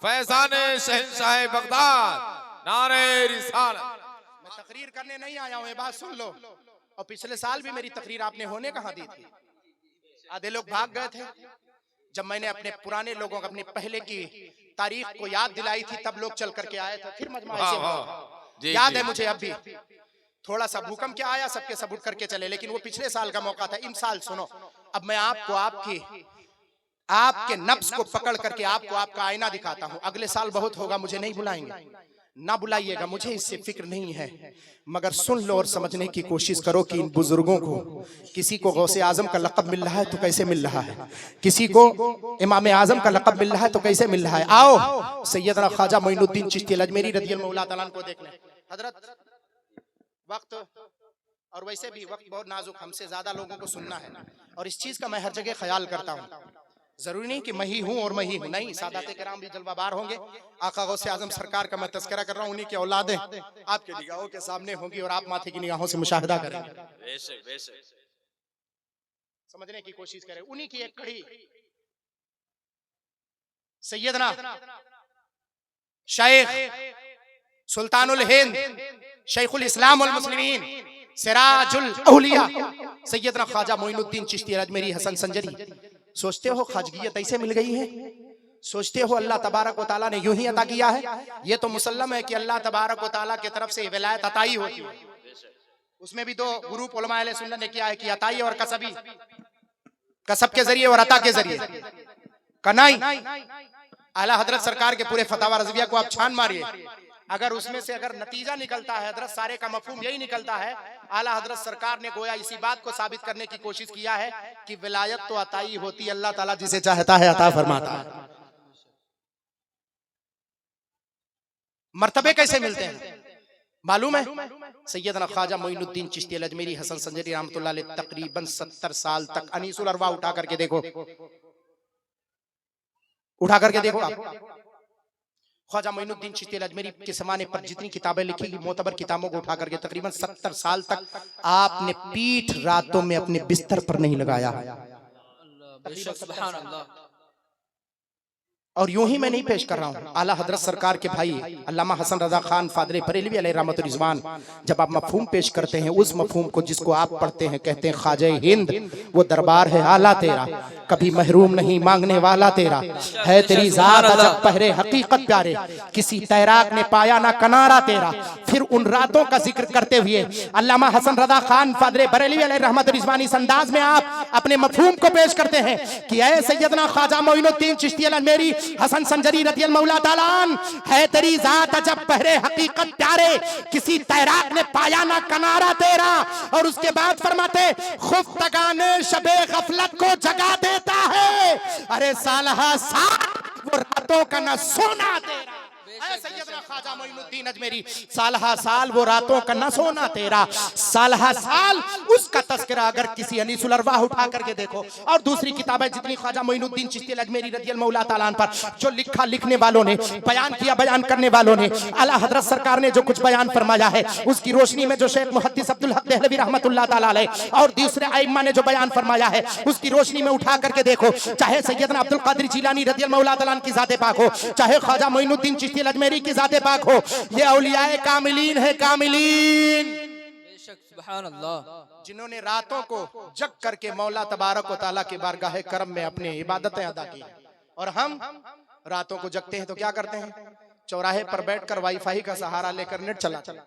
फैजाने शहंशाह बगदाद, नारे रिसालत। तकरीर करने नहीं आया हूं, ये बात सुन लो। और पिछले साल भी मेरी तकरीर आपने होने कहाँ दी थी, आधे लोग भाग गए थे। जब मैंने अपने पुराने लोगों को अपने पहले की तारीख को याद दिलाई थी, तब लोग चल करके आए थे। फिर मजमा ऐसे हुआ, याद है मुझे। अब भी थोड़ा सा भूकंप क्या आया, सबके सब उठ करके चले, लेकिन वो पिछले साल का मौका था। इन साल सुनो, अब मैं आपको आपके नफ्स को पकड़ करके आपको आपका आईना दिखाता हूँ। अगले साल बहुत होगा, मुझे नहीं बुलाएंगे, ना बुलाइएगा, मुझे इससे फिक्र नहीं है, मगर सुन लो और समझने की कोशिश करो कि इन बुजुर्गों को, किसी को गौसे आजम का लक़ब मिल रहा है तो कैसे मिल रहा है, किसी को इमाम आजम का लक़ब मिल रहा है तो कैसे मिल रहा है। आओ सैयदना ख्वाजा मोइनुद्दीन चिश्ती अजमेरी रज़ियल्लाहु तआला अन्हु को देख लें। हजरत, वक्त और वैसे भी वक्त बहुत नाजुक, हमसे ज्यादा लोगों को सुनना है, और इस चीज का मैं हर जगह ख्याल करता हूँ। जरूरी नहीं कि मैं ही हूं और मैं ही हूं, नहीं, सादाते किराम भी जलवाबार होंगे। आका गौसे आजम सरकार का मैं तस्करा कर रहा हूं, उन्हीं की औलादें आपके निगाहों के सामने होंगी और आप माथे की निगाहों से मुशाहिदा करेंगे। समझने की कोशिश करें। उन्हीं की एक कड़ी सैयदना शेख सुल्तानुल हिंद, शेखुल इस्लाम वल मुस्लिमीन, सिराजुल औलिया सैयदना ख्वाजा मोइनुद्दीन चिश्ती अजमेरी हसन संजरी। सोचते हो खाजगियत ऐसे मिल गई है, सोचते हो अल्लाह तबारक व तआला ने यूं ही अता किया है। ये तो मुसल्लम है कि अल्लाह तबारक व तआला की तरफ से विलायत अताई होती है। उसमें भी दो ग्रुप उलमा अहले सुन्नत ने किया है कि अताई और कसबी, कसब के जरिए और अता के जरिए। कनाई आला हजरत सरकार के पूरे फतावा रज़विया को आप छान मारिए, अगर उसमें से अगर नतीजा निकलता है हजरत, सारे का मफहूम यही निकलता है। आला हजरत सरकार ने गोया इसी बात को साबित करने की कोशिश किया है कि विलायत तो अताई होती है, अल्लाह ताला जिसे चाहता है अता फरमाता है। मर्तबे कैसे मिलते हैं मालूम है। सैयदना ख्वाजा मोइनुद्दीन चिश्ती अजमेरी हसन संजरी रहमतुल्लाह अलैह तकरीबन 70 साल तक, अनीसुल अरवा उठा करके देखो, उठा करके देखो आप, ख्वाजा मोइनुद्दीन चिश्ती अजमेरी के ज़माने पर जितनी किताबें लिखी, मोतबर किताबों को उठा करके तकरीबन 70 साल तक आपने पीठ रातों में अपने बिस्तर पर नहीं लगाया। और यूं ही मैं नहीं पेश कर रहा हूँ, आला हजरत सरकार के भाई अल्लामा हसन रजा खान फादरे बरेलवी अलैहि रहमतुर रिजवान जब आप मफहूम पेश करते हैं, उस मफहूम को जिसको आप पढ़ते हैं, कहते हैं ख्वाजा हिंद वो दरबार है आला तेरा, कभी महरूम नहीं मांगने वाला तेरा, है तेरी जात अजब पहरे हकीकत प्यारे, किसी तैराक ने पाया ना किनारा तेरा। फिर उन रातों का जिक्र करते हुए अल्लामा हसन रजा खान फादरे बरेलवी अलैहि रहमतुर रिजवान इस अंदाज में आप अपने मफहूम को पेश करते हैं कि ऐ सैयदना ख्वाजा मोइनुद्दीन चिश्ती अजमेरी हसन संजरी रज़ियल्लाहु ताला अन्हु, है तेरी जात अजब पहरे हकीकत प्यारे, किसी तैराक ने पाया ना किनारा तेरा। और उसके बाद फरमाते खुफ्तगाने शबे गफलत को जगा देता है, अरे सालहा साथ वो रातों का ना सोना तेरा। ऐ सैयदना ख्वाजा मोइनुद्दीन अजमेरी, सालहा साल वो रातों का न सोना तेरा, सालहा साल उसका तस्करा अगर किसी अनीसुल अरवाह उठा करके देखो। और दूसरी किताबें जितनी ख्वाजा मोइनुद्दीन चिश्ती अजमेरी रज़ियल्लाहु मौला ताला अन्हु पर जो लिखा, लिखने वालों ने बयान किया, बयान करने वालों ने, आला हजरत सरकार ने जो कुछ बयान फरमाया है उसकी रोशनी में जो शेख मुहद्दिस अब्दुल हक देहलवी रहमतुल्लाह ताला अलैह और दूसरे आइम्मा ने जो बयान फरमाया है उसकी रोशनी में उठा करके देखो, चाहे सैयदना अब्दुल कादिर जिलानी रज़ियल्लाहु मौला ताला अन्हु की ज़ाते पाक हो, चाहे ख्वाजा मोइनुद्दीन चिश्ती अजमेरी की ज़ाते पाक हो, ये औलियाए कामिलीन है, कामिलीन, बेशक, सुभान अल्लाह, जिन्होंने रातों को जग करके मौला तबारक व तआला के बारगाह करम में अपने इबादतें अदा की। और हम रातों को जगते हैं तो क्या करते हैं, चौराहे पर बैठकर वाईफाई का सहारा लेकर नेट चलाते हैं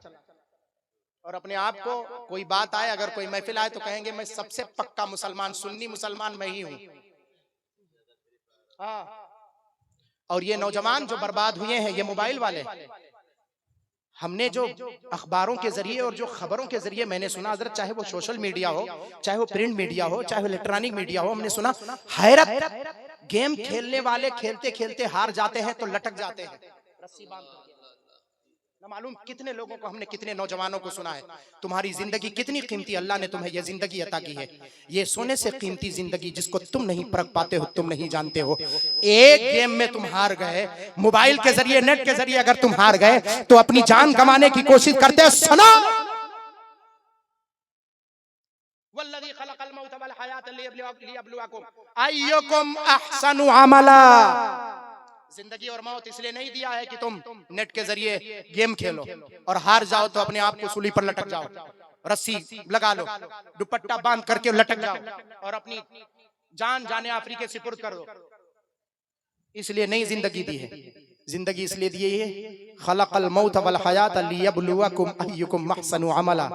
और अपने आप को कोई बात आए, अगर कोई महफिल आए तो कहेंगे मैं सबसे पक्का मुसलमान, सुन्नी मुसलमान मैं ही हूं। हाँ, और ये नौजवान जो बर्बाद हुए हैं ये मोबाइल वाले, हमने जो अखबारों के जरिए और जो खबरों के जरिए मैंने सुना हजरत, चाहे वो सोशल मीडिया हो, चाहे वो प्रिंट मीडिया हो, चाहे वो इलेक्ट्रॉनिक मीडिया हो, हमने सुना हैरत, गेम खेलने वाले खेलते खेलते हार जाते हैं तो लटक जाते हैं रस्सी बांध करके। न मालूम कितने लोगों को हमने, कितने नौजवानों को सुना है। तुम्हारी जिंदगी कितनी कीमती, अल्लाह ने तुम्हें यह जिंदगी अता की है, ये सोने से कीमती जिंदगी जिसको तुम नहीं परख पाते हो, तुम नहीं जानते हो। एक गेम में तुम हार गए, मोबाइल के जरिए, नेट के जरिए अगर तुम हार गए तो अपनी जान गंवाने की कोशिश करते हो। सुनो, वल्लज़ी खलक़ल मौत वल हयात लियब्लुवकुम अय्युकुम अहसनु अमला, जिंदगी और मौत इसलिए नहीं दिया है कि तुम नेट के जरिए गेम खेलो और हार जाओ तो अपने आप को सूली पर लटक जाओ, रस्सी लगा लो, दुपट्टा बांध करके लटक जाओ और अपनी जान जाने आफरी के सिपुर्द कर दो। इसलिए नहीं जिंदगी दी है, जिंदगी इसलिए दी है खलक़ल मौत वल हयात लियब्लुवकुम अय्युकुम अहसनु अमला,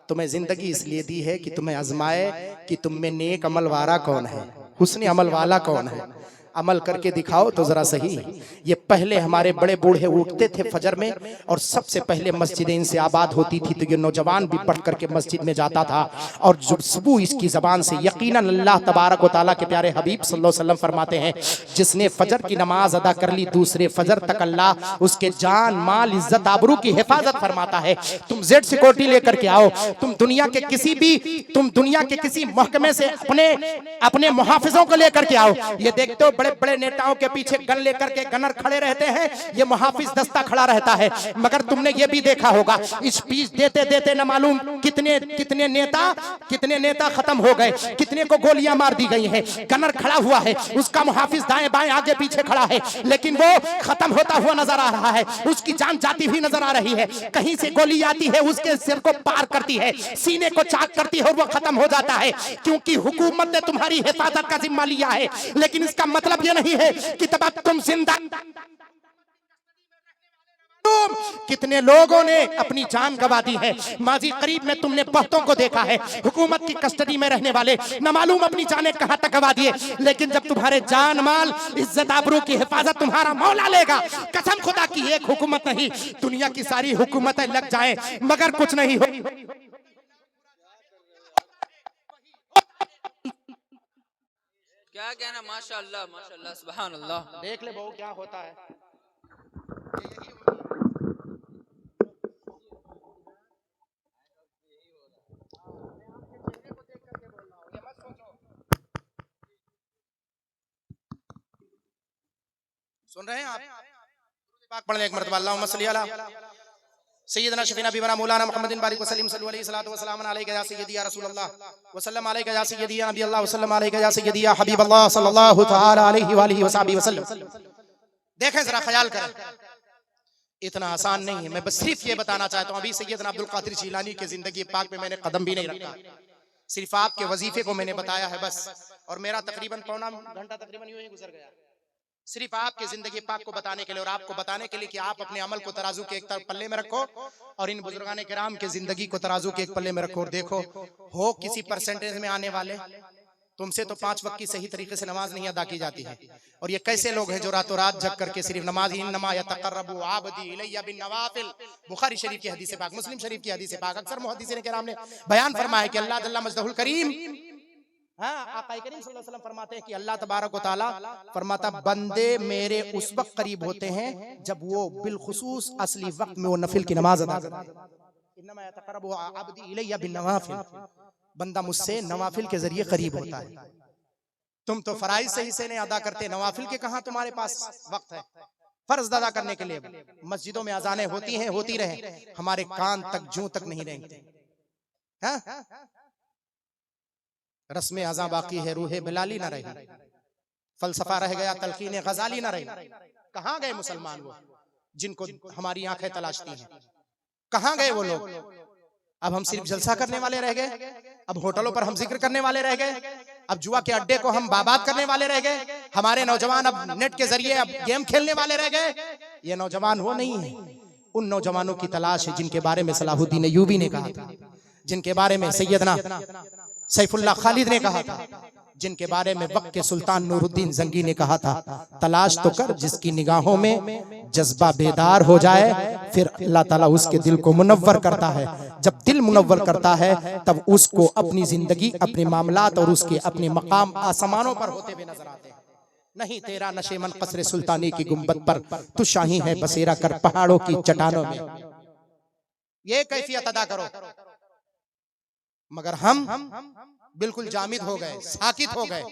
तुम्हें जिंदगी इसलिए दी है कि तुम्हें आजमाए कि तुम में नेक अमल वाला कौन है, हुस्न अमल वाला कौन है। अमल करके दिखाओ तो जरा सही। ये पहले हमारे बड़े बूढ़े उठते थे फजर में और सबसे पहले मस्जिदें इनसे आबाद होती थी, तो ये नौजवान भी पढ़ करके मस्जिद में जाता था और जब सुबह इसकी जबान से यकीनन अल्लाह तबारक व तआला के प्यारे हबीब सल्लल्लाहु अलैहि वसल्लम फरमाते हैं, जिसने फजर की नमाज अदा कर ली दूसरे फजर तक अल्लाह उसके जान माल इज्जत आबरू की हिफाजत फरमाता है। तुम जेड सिक्योरिटी लेकर के आओ, तुम दुनिया के किसी महकमे से अपने मुहाफिजों को लेकर के आओ, ये देखते हो बड़े बड़े नेताओं के पीछे गन लेकर के गनर खड़े रहते हैं, ये मुहाफिज दस्ता खड़ा रहता है। मगर तुमने ये भी देखा होगा स्पीच देते देते न मालूम कितने नेता खत्म हो गए, कितने को गोलियां मार दी गई हैं। गनर खड़ा हुआ है, उसका मुहाफिज दाएं बाएं आगे पीछे खड़ा है, लेकिन वो खत्म होता हुआ नजर आ रहा है, उसकी जान जाती हुई नजर आ रही है। कहीं से गोली आती है, उसके सिर को पार करती है, सीने को चाक करती है और वो खत्म हो जाता है, क्योंकि हुकूमत ने तुम्हारी हिफाजत का जिम्मा लिया है। लेकिन इसका मतलब ये नहीं है कि तब तुम जिंदा। कितने लोगों ने अपनी जान गंवा दी है। माजी करीब में तुमने बहुतों को देखा है हुकूमत की कस्टडी में रहने वाले न मालूम अपनी जानें कहां तक गंवा दिए। लेकिन जब तुम्हारे जान माल इज्जत आबरू की हिफाजत तुम्हारा मौला लेगा, कसम खुदा की एक हुकूमत नहीं दुनिया की सारी हुकूमतें लग जाएं मगर कुछ नहीं हो। क्या कहना, माशाअल्लाह माशाअल्लाह सुभान अल्लाह। देख ले बहू क्या होता है। सुन रहे हैं आप? पाक पढ़ ले एक मरतबा, अल्लाहुम्मा सल्ली अला सय्यदना शफीना बीना मौलाना मुहम्मदिन बारिक वसल्लम सल्लल्लाहु अलैहि सलातो व सलाम अलैका या सय्यदी या रसूलल्लाह व सल्लम अलैका या सय्यदी या नबी अल्लाह व सल्लम अलैका या सय्यदी या हबीबल्लाह सल्लल्लाहु तआला अलैहि व आलिहि वसहबिहि वसल्लम। देखें जरा, ख्याल करें, इतना आसान नहीं है। मैं बस सिर्फ ये बताना चाहता हूँ, अभी सैयदना अब्दुल कादिर जिलानी की जिंदगी पाक में मैंने कदम भी नहीं रखा, सिर्फ आपके वजीफे को मैंने बताया है बस, और मेरा तकरीबन पौना घंटा तकरीबन यूं ही गुजर गया सिर्फ आपके जिंदगी पाक को बताने के लिए और आपको बताने के लिए कि आप अपने अमल को तराजू के एक पल्ले में रखो और इन बुजुर्गाने किराम के जिंदगी को तराजू के एक पल्ले में रखो और देखो हो किसी परसेंटेज में आने वाले। तुमसे तो 5 वक्त की सही तरीके से नमाज नहीं अदा की जाती है, और ये कैसे लोग हैं जो रातों रात जग करके सिर्फ नमाज ही नमा यतक़र्रबु आबदी इलैया बिन नवाफिल, बुखारी शरीफ की हदीस पाक, मुस्लिम शरीफ की हदीस पाक, अक्सर मुहद्दिसीन किराम ने बयान फरमाया कि अल्लाह जल्ला मजदहुल करीम हाँ, आका करीम सल्लल्लाहु अलैहि वसल्लम फरमाते हैं कि अल्लाह तबारक व तआला फरमाता बंदे मेरे उस वक्त करीब होते हैं जब वो बिलखुसूस असली वक्त में वो नफिल की नमाज अदा करते हैं। इन्नमा यतक़र्रबु अब्दी इलैया बिन्नवाफिल, बंदा मुझसे नवाफिल के जरिए करीब होता है। तुम तो फराइज सही से नहीं अदा करते, नवाफिल के कहां तुम्हारे पास वक्त है फर्ज अदा करने के लिए। मस्जिदों में अजानें होती हैं, होती रहे, हमारे कान तक जूं तक नहीं रहेंगे। हाँ? रस्म अज़ा बाकी है, रूहे बिलाली ना रही, फलसफा रह गया, तलकीन गजाली ना रही। कहां गए मुसलमान वो जिनको हमारी आंखें तलाशती हैं? कहां गए वो लोग? अब हम सिर्फ जलसा करने वाले रह गए, अब होटलों पर हम जिक्र करने वाले रह गए, अब जुआ के अड्डे को हम बाबाद करने वाले रह गए, हमारे नौजवान अब नेट के जरिए अब गेम खेलने वाले रह गए। ये नौजवान वो नहीं है, उन नौजवानों की तलाश है जिनके बारे में सलाहुद्दीन अय्यूबी ने कहा था, जिनके बारे में सैयदना सैफुल्लाह खालिद ने कहा था, जिनके बारे में वक्त के सुल्तान नूरुद्दीन जंगी ने कहा था, तलाश तो कर जिसकी निगाहों में जज्बा बेदार हो जाए, फिर अल्लाह ताला उसके दिल को मुनव्वर करता है। जब दिल मुनव्वर करता है तब उसको अपनी जिंदगी, अपने मामलात और उसके अपने मकाम आसमानों पर होते हुए नजर आते हैं। नहीं तेरा नशेमन कसरे सुल्तानी की गुंबद पर, तू शाही है बसेरा कर पहाड़ों की चट्टानों में। ये कैफियत अदा करो। मगर हम बिल्कुल जामिद हो गए, साकित हो गए।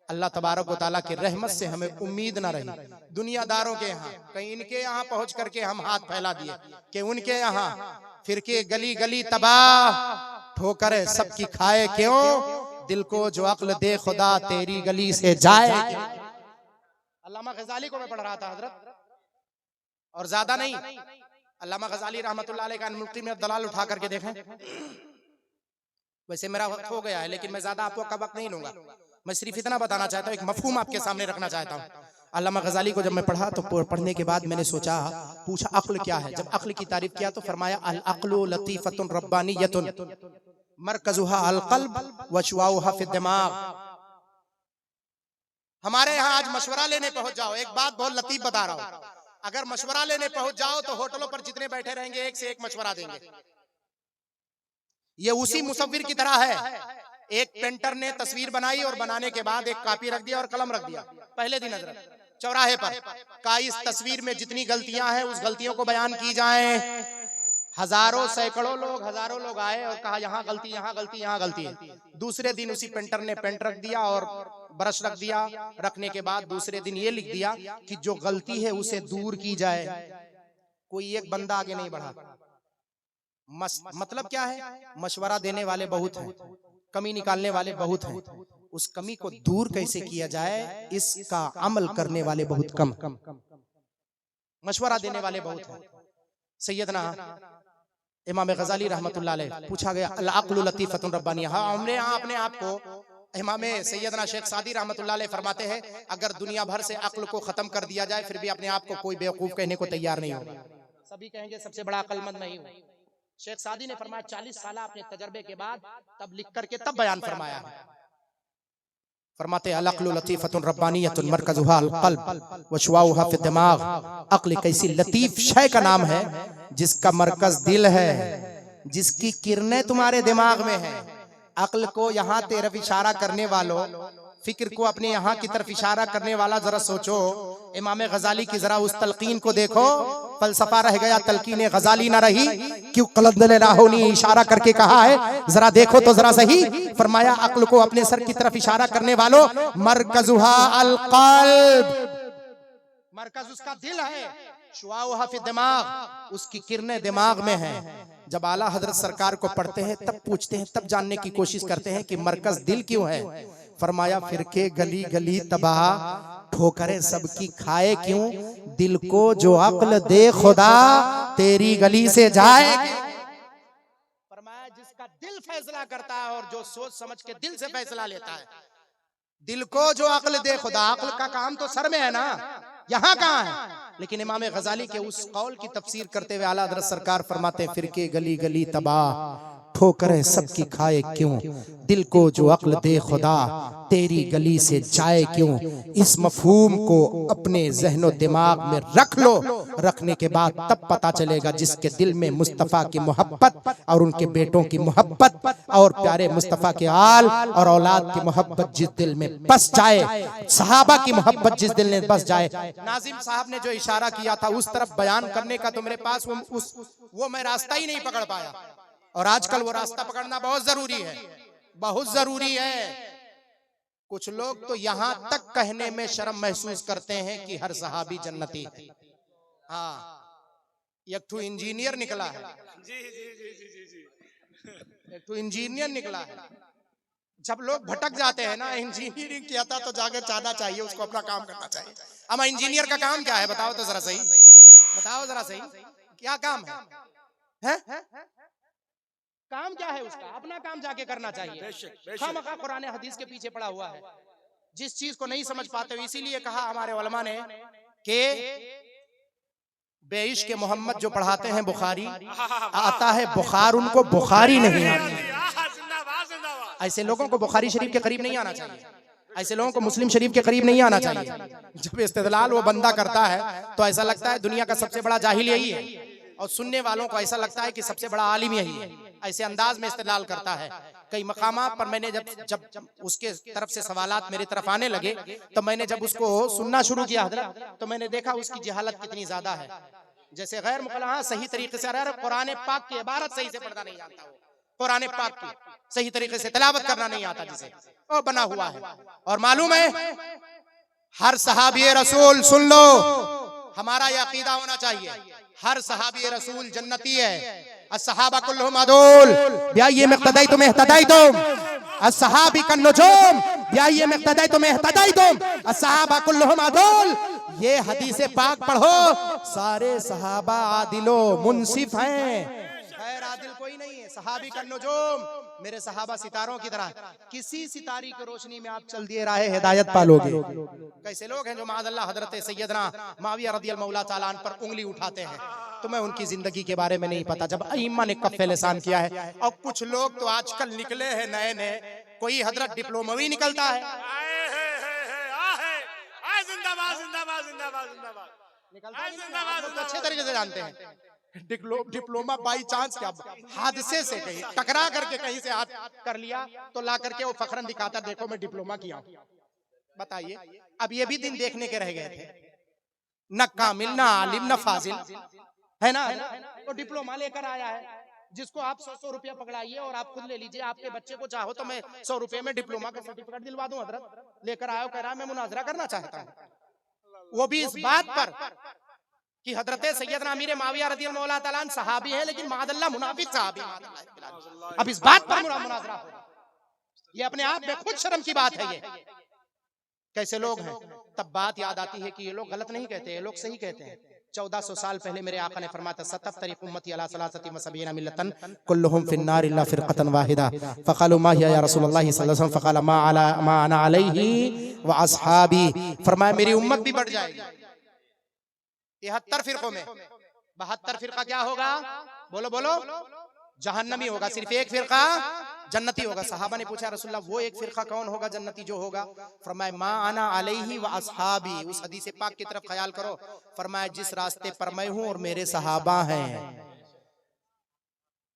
अल्लाह तबारक व तआला की रहमत से हमें उम्मीद न रही। दुनियादारों के यहाँ, कहीं इनके यहाँ पहुंच करके हम हाथ फैला दिए कि उनके यहाँ फिरके गली गली तबाह, ठोकरें सबकी खाए क्यों, दिल को जो अक्ल दे खुदा तेरी गली से जाए। अल्लामा गजाली को मैं पढ़ रहा था हजरत, और ज्यादा नहीं, अल्लामा गजाली रहमतुल्लाह अलैह का मुफ्ती में दलाल उठा करके देखें। वैसे मेरा वक्त हो गया है लेकिन मैं ज्यादा आपका वक्त नहीं लूंगा, मैं सिर्फ इतना बताना चाहता हूँ, एक मफहूम आपके सामने रखना चाहता हूँ। अल्लामा गजाली को जब मैं पढ़ा तो पढ़ने के बाद मैंने सोचा, पूछा अक्ल क्या है। जब अक्ल की तारीफ किया तो फरमाया अल अक्लु लतीफतुन रब्बानियतुन मरकजुहा अल क़ल्ब व शुआउहा फिद दिमाग। हमारे यहाँ आज मशवरा लेने पहुंच जाओ, एक बात बहुत लतीफ बता रहा हूँ, अगर मशवरा लेने पहुंच जाओ तो होटलों पर जितने बैठे रहेंगे एक से एक मशवरा देंगे। ये उसी मुसव्विर की तरह है, एक पेंटर ने तस्वीर बनाई और बनाने के बाद एक कॉपी रख दिया और कलम रख दिया पहले दिन हजरत चौराहे पर, का इस तस्वीर में जितनी गलतियां हैं उस गलतियों को बयान की जाएं। हजारों सैकड़ों लोग, हजारों लोग आए और कहा यहाँ गलती, यहाँ गलती, यहाँ गलती है। दूसरे दिन उसी पेंटर ने पेंट रख दिया और ब्रश रख दिया, रखने के बाद दूसरे दिन ये लिख दिया कि जो गलती है उसे दूर की जाए। कोई एक बंदा आगे नहीं बढ़ा। मतलब क्या है, मशवरा देने वाले बहुत हैं, कमी निकालने वाले बहुत हैं, उस कमी को दूर कैसे किया जाए इसका अमल करने वाले बहुत कम। मशवरा देने वाले बहुत हैं। सैयदना इमाम गजाली रहमतुल्लाह अलैह पूछा गया अल अक़्लु लतीफ़तुन रब्बानिया। हाँ, हमने यहाँ अपने आप को, इमाम सैयदना शेख सादी रहमतुल्लाह अलैह फरमाते हैं, अगर दुनिया भर से अक्ल को खत्म कर दिया जाए फिर भी अपने आप को कोई बेवकूफ कहने को तैयार नहीं होगा, सभी कहेंगे सबसे बड़ा अक्लमंद मैं ही हूँ। शेख सादी ने फरमाया 40 साल अपने तजर्बे के बाद तब लिख करके तब बयान फरमाया है। फरमाते अल अक़्लु लतीफ़तुन रब्बानियतुन मरकजुहा अल क़ल्ब व शुआउहा फिद दिमाग। अक्ल कैसी लतीफ शय का नाम है जिसका मरकज दिल है, जिसकी किरणें तुम्हारे दिमाग में है। अक्ल को यहाँ तरफ इशारा करने वालों, फिक्र को अपने यहाँ की तरफ इशारा करने वाला जरा सोचो, इमाम गजाली की जरा उस तलकीन को देखो। फलसफा रह गया, तलकीन गजाली ना रही, क्यों कलंदल राहोनी इशारा करके कहा है, जरा देखो तो जरा सही। फरमाया अक्ल को अपने सर की तरफ इशारा करने वालों, मरकजुहा अल क़ल्ब, मरकज उसका दिल है, शुआउहा फिद दिमाग, उसकी किरणें दिमाग में है। जब आला हजरत सरकार को पढ़ते हैं तब पूछते हैं, तब जानने की कोशिश करते हैं कि मरकज दिल क्यों है। फरमाया फिरके गली गली तबाह, ठोकरें सबकी खाए क्यों, दिल को जो अक्ल दे खुदा तेरी गली से जाए। फरमाया जिसका दिल फैसला करता है और जो सोच समझ के दिल से फैसला लेता है, दिल को जो अक्ल दे खुदा। अक्ल का काम तो सर में है ना, यहाँ कहाँ है। लेकिन इमाम गजाली के उस कौल की तफसीर करते हुए आला हज़रत सरकार फरमाते हैं फिरके गली गली तबाह, ठोकरें सबकी खाए क्यों, दिल को जो अक्ल दे खुदा तेरी गली से जाए क्यों। इस मफहूम को अपने ज़हनो दिमाग में रख लो, रखने के बाद तब पता चलेगा जिसके दिल में मुस्तफ़ा की मोहब्बत और उनके बेटों की मोहब्बत और प्यारे मुस्तफ़ा के आल और औलाद की मोहब्बत जिस दिल में बस जाए, सहाबा की मोहब्बत जिस दिल में बस जाए। नाजिम साहब ने जो इशारा किया था उस तरफ बयान करने का तो मेरे पास वो मैं रास्ता ही नहीं पकड़ पाया, और आजकल वो रास्ता पकड़ना बहुत जरूरी है, बहुत जरूरी है। कुछ लोग तो यहां तक कहने में शर्म महसूस करते हैं कि हर सहाबी जन्नती है। हाँ, एक तो इंजीनियर निकला है, एक तो इंजीनियर निकला है। जब लोग भटक जाते हैं ना, इंजीनियरिंग किया था तो जाकर चाहना चाहिए, उसको अपना काम करना चाहिए। अब इंजीनियर का काम क्या है बताओ तो जरा सही, बताओ जरा सही, क्या काम है? काम क्या है उसका? अपना काम जाके करना चाहिए। खामखा कुरान हदीस के पीछे पड़ा हुआ है, जिस चीज को नहीं समझ पाते हो। इसीलिए कहा हमारे उलमा ने कि बेइश्क के मोहम्मद जो पढ़ाते हैं बुखारी, आता है बुखार, उनको बुखारी नहीं आती। ऐसे लोगों को बुखारी शरीफ के करीब नहीं आना चाहिए, ऐसे लोगों को मुस्लिम शरीफ के करीब नहीं आना चाहिए। जब इस्तेदलाल वो बंदा करता है तो ऐसा लगता है दुनिया का सबसे बड़ा जाहिल यही है, और सुनने वालों को ऐसा लगता है कि सबसे बड़ा आलिम यही है। ऐसे अंदाज में इस्तेदलाल करता है। कई मकामात पर मैंने जब उसके तरफ से सवालात मेरी तरफ आने लगे तो मैंने जब उसको सुनना शुरू किया हजरत, तो मैंने देखा उसकी जहालत कितनी ज्यादा है। जैसे गैर मुकल्लद सही तरीके से कुरान पाक की इबारत सही से पढ़ना नहीं आता, वो कुरान पाक की सही तरीके से तिलावत करना नहीं आता, जिसे वो बना हुआ है। और मालूम है हर सहाबी रसूल, सुन लो हमारा यह अकीदा होना चाहिए, हर सहाबी रसूल जन्नती है। अस्सहाबा कुल्लुहुम अदूल बिअय्यि इक्तदैतुम इह्तदैतुम, अस्सहाबी कन्नुजूम बिअय्यि इक्तदैतुम इह्तदैतुम, अस्सहाबा कुल्लुहुम अदूल। ये हदीस पाक पढ़ो, सारे सहाबा आदिलो मुनसिफ हैं, खैर आदिल कोई नहीं है। सहाबी कन्नुजूम, मेरे सहाबा सितारों की तरह, किसी सितारी की रोशनी में आप चल दिए राहे हिदायत पालोगे। कैसे लोग हैं जो माअल्लाह हजरत सैयदना माविया रदियल्लाहु मौला ताला अन पर उंगली उठाते हैं, तुम्हें उनकी जिंदगी के बारे में नहीं पता। जब अइम्मा ने कफ़े लिसान किया है, और कुछ लोग तो आजकल निकले हैं नए नए, कोई हजरत डिप्लोमा भी निकलता है, अच्छे तरीके से जानते हैं। डिप्लोमा बाई चांस क्या हादसे से कहीं टकरा करके कहीं से हाथ कर लिया तो ला करके वो फखरन दिखाता, देखो मैं डिप्लोमा किया हूं। बताइए, अब ये भी दिन देखने के रह गए थे, न कामिल न आलिम न फाजिल, है ना? तो डिप्लोमा लेकर आया है, जिसको आप 100 रुपया पकड़ाइए और आप खुद ले लीजिए। आपके बच्चे को चाहो तो मैं 100 रुपए में डिप्लोमा का सर्टिफिकेट दिलवा दूं। हजरत लेकर आयो, कह रहा मैं मुनाजरा करना चाहता हूं, वो भी इस बात पर कि हजरत सैयदना अमीर माविया रदियल्लाहु मौला ताला अन्हु सहाबी है, लेकिन मादल्ला मुनाफिक सहाबी। अब इस बात पर मुनाजरा हो, ये अपने आप में खुद शर्म की बात है। ये कैसे लोग हैं? तब बात याद आती है कि ये लोग गलत नहीं कहते, ये लोग सही कहते हैं। 1400 साल पहले मेरे आका ने फरमाया, सतफ्तरी उम्मती अला सलासति व सबीना मिल्लतन कुल्लुहुम फिन्नार इल्ला फिरक़तन वाहिदा। फ़क़ालू मा हिया या रसूलल्लाह सल्लल्लाहु अलैहि वसल्लम, फ़क़ाल मा अना अलैहि व अस्हाबी। फरमाया मेरी उम्मत भी बढ़ जाएगी 73 फिरकों में। 72 फिरका क्या होगा? बोलो बोलो, जहन्नमी होगा, सिर्फ एक फिरका जन्नती होगा। सहाबा ने पूछा रसूलल्लाह वो एक फिरका कौन होगा जन्नती जो होगा? फरमाया मा अना अलैहि व अस्हाबी। उस हदीस पाक की तरफ ख्याल करो, फरमाया जिस रास्ते पर मैं हूं और मेरे सहाबा हैं।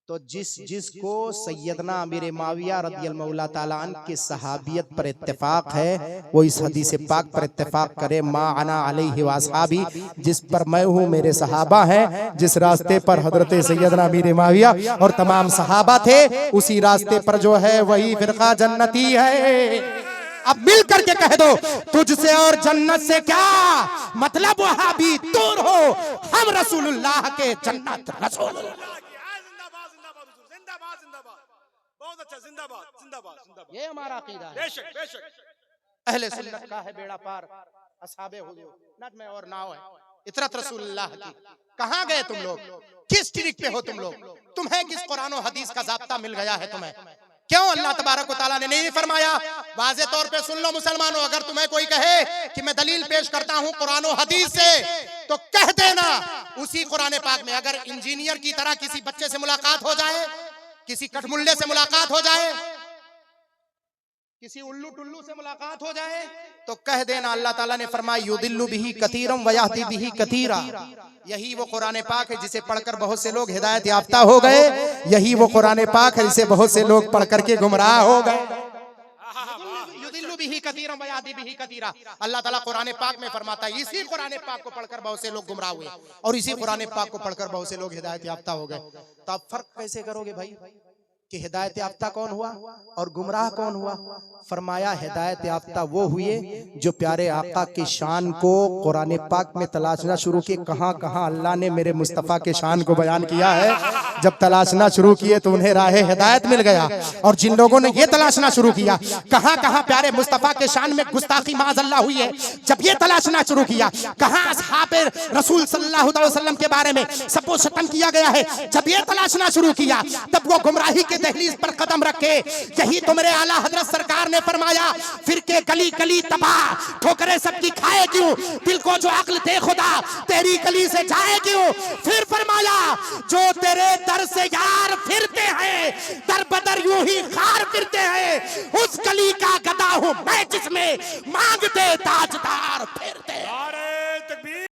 तो जिसको सैयदना अमीर माविया रदियल्लाहु मौला ताला अन्हु की सहाबियत पर इत्तेफाक है, वो इस हदीस पाक पर इत्तेफाक करे, मा अना अलैहि व अस्हाबी, जिस पर मैं हूँ मेरे सहाबा हैं। जिस रास्ते पर हजरत सैयदना अमीर माविया और तमाम सहाबा थे, उसी रास्ते पर जो है वही फिरका जन्नती है। अब मिल करके कह दो, तुझसे और जन्नत से क्या मतलब? वहाबी दूर हो, हम रसूलुल्लाह के जन्नत रसूलुल्लाह। बहुत अच्छा, जिंदाबाद जिंदाबाद जिंदाबाद, ये हमारा अकीदा है। बेशक बेशक, अहले सुन्नत का है बेड़ा पार, असहाबे हुजूर नट में और नाव है इतरत रसूलुल्लाह की। कहां गए तुम लोग? किस ट्रिक पे हो तुम लोग? तुम्हें किस कुरान और हदीस का ज़ाब्ता मिल गया है तुम्हें? क्यों अल्लाह तबारक व तआला ने नहीं फरमाया? वाज़े तौर पे सुन लो मुसलमानों, अगर तुम्हें कोई कहे कि मैं दलील पेश करता हूं कुरान और हदीस से, तो कह देना उसी कुरान पाक में अगर इंजीनियर की तरह किसी बच्चे से मुलाकात हो जाए किसी कठमुल्ले से मुलाकात हो जाए, किसी उल्लू टुल्लू से मुलाकात हो जाए तो कह देना अल्लाह ताला ने फरमाया युदिल्लु बिही कतीरम व यहदी बिही कतीरा। यही वो कुरान पाक है जिसे पढ़कर बहुत से लोग हिदायत याफ्ता हो गए। यही वो कुरान पाक है जिसे बहुत से लोग पढ़ करके गुमराह हो गए। युदिल्लु बिही कतीरम व यहदी बिही कतीरा। अल्लाह ताला कुरान पाक में फरमाता है इसी कुरान पाक को पढ़कर बहुत से लोग गुमराह हुए और इसी कुरान पाक को पढ़कर बहुत से लोग हिदायत याफ्ता हो गए। तो आप फर्क कैसे करोगे भाई कि हिदायत याफ्ता कौन हुआ और गुमराह कौन हुआ? फरमाया हिदायत याफ्ता वो हुए जो प्यारे आका की शान को कुरान पाक में तलाशना शुरू किए। कहां कहां अल्लाह ने मेरे मुस्तफ़ा के शान को बयान किया है। जब तलाशना शुरू किए तो उन्हें राह हिदायत मिल गया। और जिन लोगों ने ये तलाशना शुरू किया कहां कहां प्यारे मुस्तफ़ा के शान में गुस्ताखी माज़अल्लाह हुई है, जब ये तलाशना शुरू किया कहां असहाबे रसूल सल्लल्लाहु अलैहि वसल्लम के बारे में सबको शतम किया गया है, जब ये तलाशना शुरू किया तब वो गुमराही के दहलीज पर कदम रखे। यही तो मेरे आला हजरत सरकार ने फरमाया फिर के गली गली तबाह, ठोकरें सबकी खाए क्यों, दिल को जो अक्ल दे खुदा तेरी गली से जाए क्यों। फिर फरमाया जो तेरे दर से यार फिरते हैं दर बदर यूं ही खार फिरते हैं, उस गली का गदा हूं मैं जिसमें मांगते ताजदार फिरते हैं।